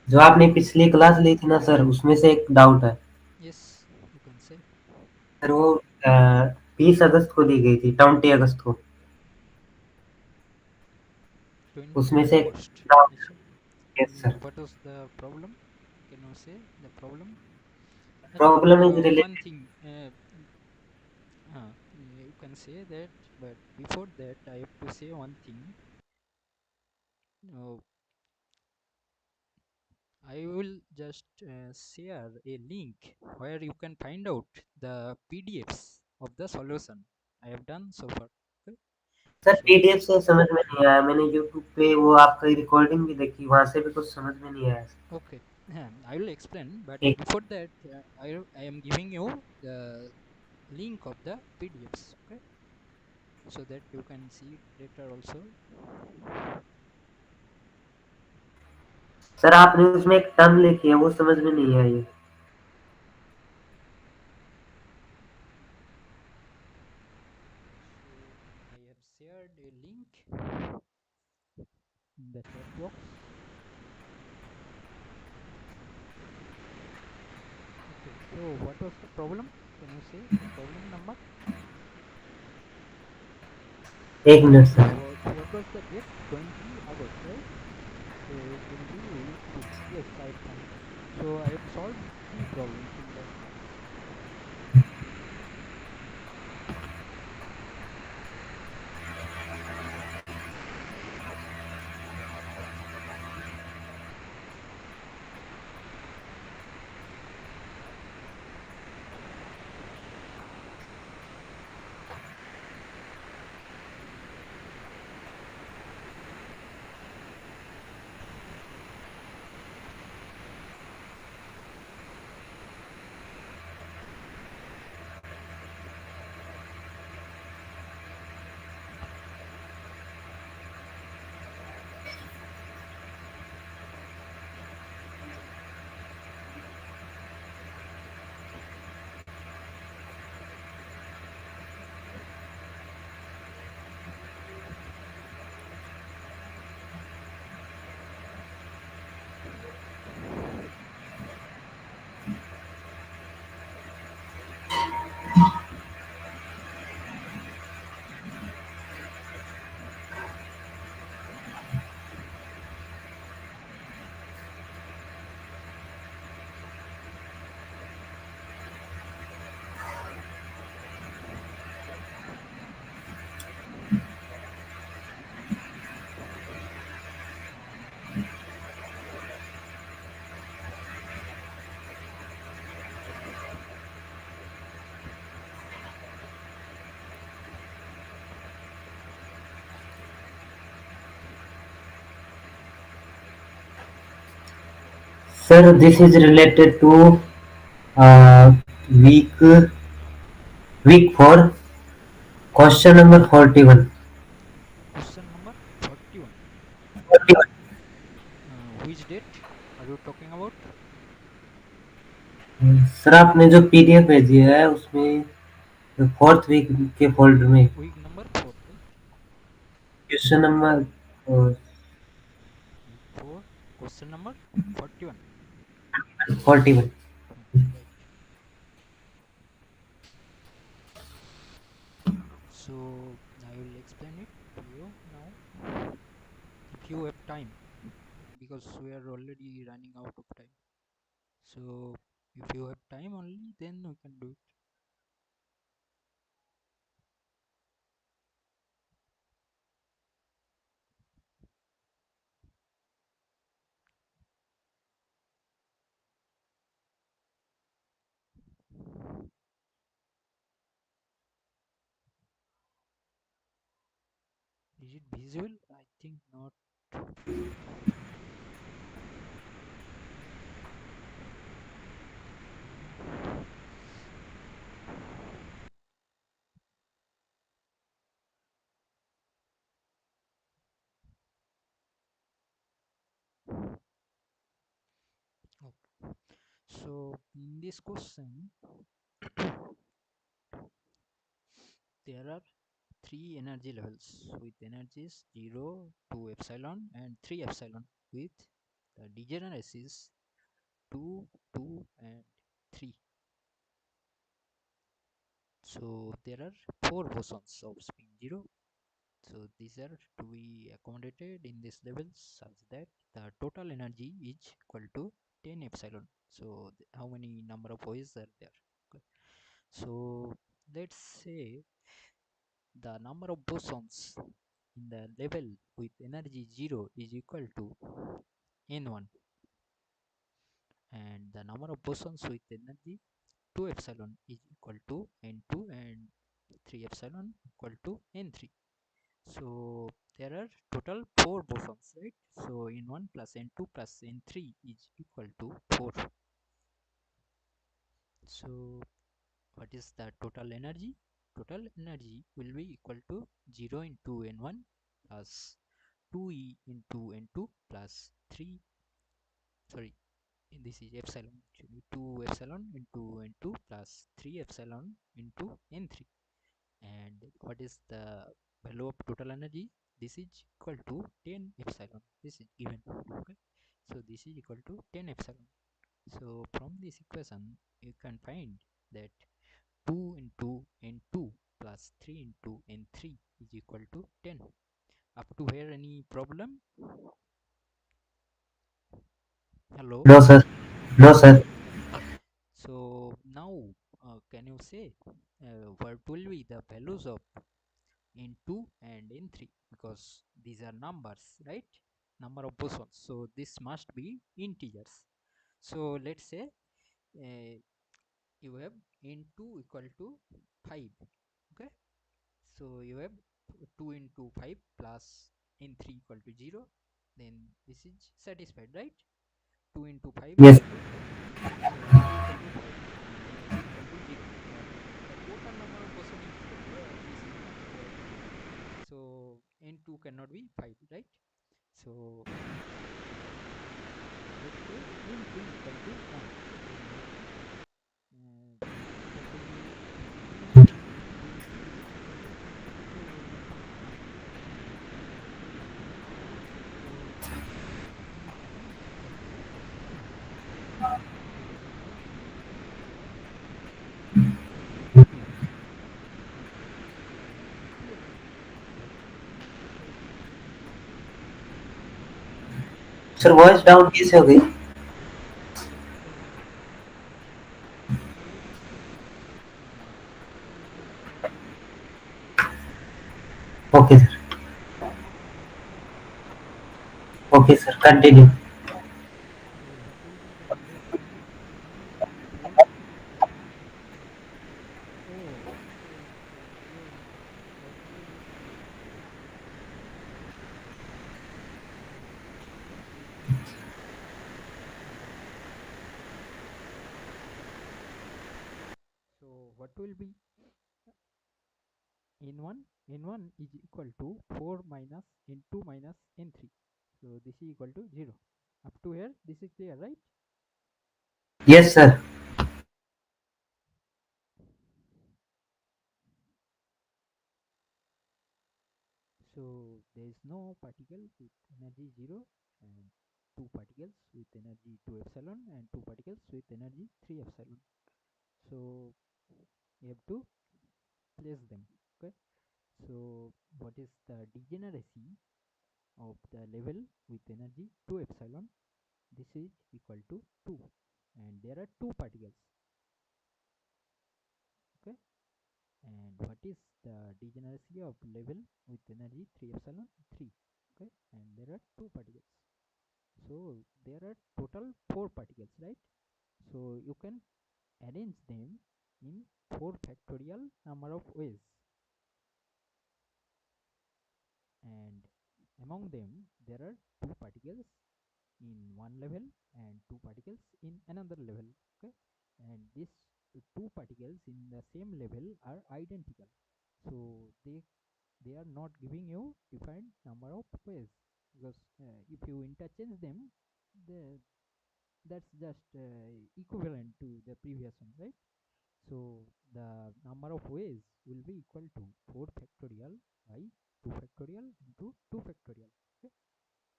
जो आपने पिछली क्लास ली थी ना सर, उसमें से एक डाउट है। Yes, you can say. Sir वो 20 अगस्त को दी गई थी, 20 अगस्त को। 20 उसमें से एक August. Doubt. Yes, sir. Yes sir. What was the problem? Can you say the problem? Problem is One related. thing, you can say that, but before that, I have to say one thing. Uh, I will just share a link where you can find out the PDFs of the solution I have done so far. Okay, sir so PDF से समझ में नहीं आया। मैंने YouTube पे वो आपकी recording भी देखी, वहां से भी कुछ समझ में नहीं आया। okay, I will explain. But ठीक। before that, I am giving you the link of the PDFs. Okay, so that you can see it later also. Sir आपने उसमें एक टर्म लिखी है, वो समझ में नहीं आई है। So I have shared a link in the chat box. Okay, so what was the problem? Can you say the problem number? एक minute sir. What was the date? 20 August, right? So 20 week 6. Yes, I have found. So I have solved 3 problems in that class. Sir this is related to week week 4 question number 41। Question number 41. Which date are you talking about? Sir आपने जो PDF भेजी है उसमें 4th week के folder में Week number 4, right? Question number Week 4, question number 41. 41। Right. So I will explain it to you now if you have time, because we are already running out of time. So if you have time only, then we can do it. Is it visual? I think not. Okay. So in this question, there are three energy levels with energies 0, 2 epsilon and 3 epsilon, with the degeneracies 2, 2 and 3. So there are 4 bosons of spin 0. So these are to be accommodated in this level such that the total energy is equal to 10 epsilon. So how many number of ways are there? Okay. So let's say the number of bosons in the level with energy 0 is equal to n1, and the number of bosons with energy 2 epsilon is equal to n2, and 3 epsilon equal to n3. So there are total 4 bosons, right? So n1 plus n2 plus n3 is equal to 4. So what is the total energy? Total energy will be equal to 0 into n1 plus 2e into n2 plus 3, sorry, this is epsilon actually, 2 epsilon into n2 plus 3 epsilon into n3. And what is the value of total energy? This is equal to 10 epsilon. This is given. Okay, so this is equal to 10 epsilon. So from this equation you can find that 2 into n2 plus 3 into n3 is equal to 10. Up to here, any problem? Hello? No, sir. No, sir. So now can you say what will be the values of n2 and n3, because these are numbers, right? Number of bosons, so this must be integers. So let's say you have n2 equal to 5. Okay, so you have 2 into 5 plus n3 equal to 0, then this is satisfied, right? 2 into 5 Yes. equal to 5, so n equal to 5 and n3 equal to 0, but the total number of boson is given, but this is not provided. So n2 cannot be 5, right? So let's say n2 equal to 1. So what will be n1 and n2 is equal to 1. So n2 cannot be 5, right? So n1 is equal to 1, so n1 is equal to 1, and n2 is equal to 2 epsilon. Sir voice down कैसे हो गई? So let me try. Okay sir. Okay sir, continue. So what will be the relation between 4? Oh, yeah. What will be the relation between 4? So what will be n1? n1 is equal to 4 minus n2 minus n3. So this is equal to 0. Up to here, this is clear, right? Yes sir. So there is no particle with energy 0, and 2 particles with energy 2 epsilon, and 2 particles with energy 3 epsilon. So you have to place them. Okay, so what is the degeneracy of the level with energy 2 epsilon? This is equal to 2, and there are 2 particles. Okay, and what is the degeneracy of level with energy 3 epsilon? 3. Okay, and there are 2 particles. So there are total 4 particles, right? So you can arrange them in 4 factorial number of ways, and among them there are two particles in one level and two particles in another level. Okay, and these two particles in the same level are identical, so they are not giving you defined number of ways, because if you interchange them, the that's just equivalent to the previous one, right? So the number of ways will be equal to 4 factorial by 2 factorial into 2 factorial. Okay,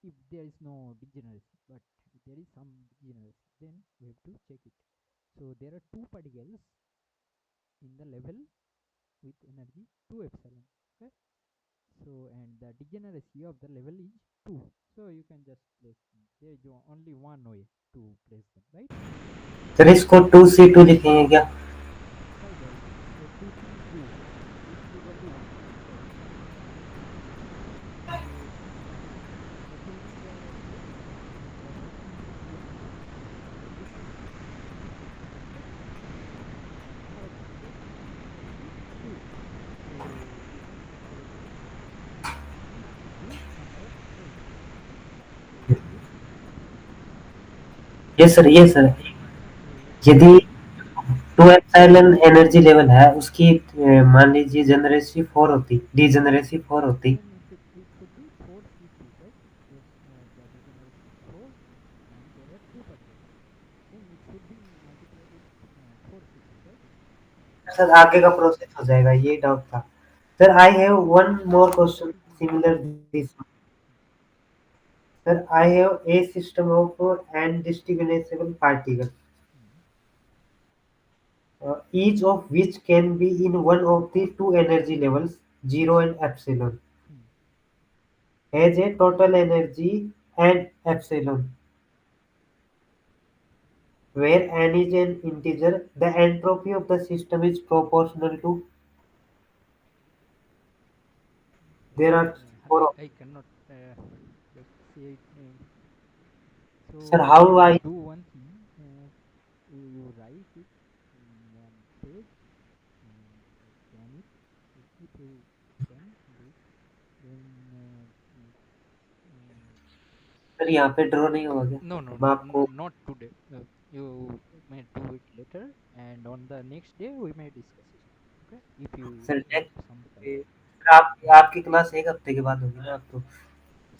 if there is no degeneracy, but if there is some degeneracy, then we have to check it. So there are two particles in the level with energy 2 epsilon. Okay, so and the degeneracy of the level is 2, so you can just place them. There is only one way to place them, right? Sir इसको 2C2 लिखेंगे क्या? Right, right. So 2C2, this is equal to 1, right? So that will be the case, and the second case will be this case. Okay, number of particles will be 2. So you can calculate it. This is number of ways. So this yes sir, ये sir, so यदि 2 epsilon energy level है उसकी मान लीजिए जनरेसी 4 होती, degeneracy 4 होती, then it should be 4C2, right? Because the degeneration is 4 and there are two particles. Then it should be multiplied with 4C2, right? Sir आगे का प्रोसेस हो जाएगा, ये डाउट था sir. I have one more question similar this. Sir I have a system of indistinguishable particles, Mm. each of which can be in one of the two energy levels 0 and epsilon, Mm. has a total energy and epsilon, where n is an integer. The entropy of the system is proportional to. There are four I cannot like say it. sir, So how you I do one thing. You write it in one page and scan it. If you can do it, then sir यहाँ पे draw नहीं होगा क्या? no, no, मैं no, आपको not today. You may do it later, and on the next day we may discuss it. Okay, if you sir have next, some time. Sir आप आपकी class एक हफ्ते के बाद होगी ना? आप तो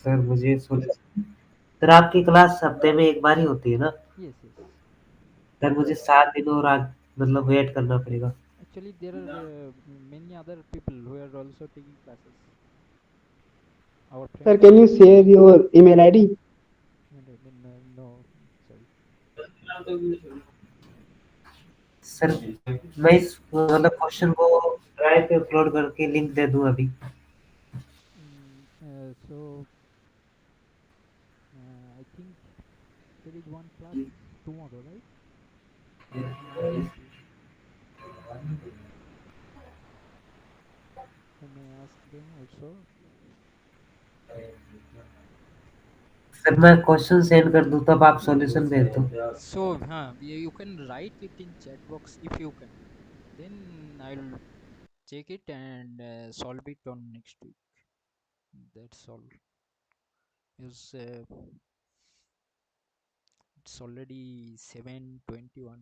सर मुझे सर आपकी क्लास हफ्ते में एक बार ही होती है ना? Yes, yes. सर मुझे 7 दिन और मतलब वेट करना पड़ेगा. Actually, there are many other people who are also taking classes. Our Sir, friends can you also. share your email ID? No, no, sorry. Sir मैं इस मतलब क्वेश्चन को ड्राइव पे अपलोड करके लिंक दे दूं अभी. So I think there is one class tomorrow, right? In our institute. You may ask them also. Sir मैं question send कर दूं तब आप सॉल्यूशन भेज दो. So you can write it in chat box if you can. Then I'll check it and solve it on next week. That's all. Because it's already 7:21.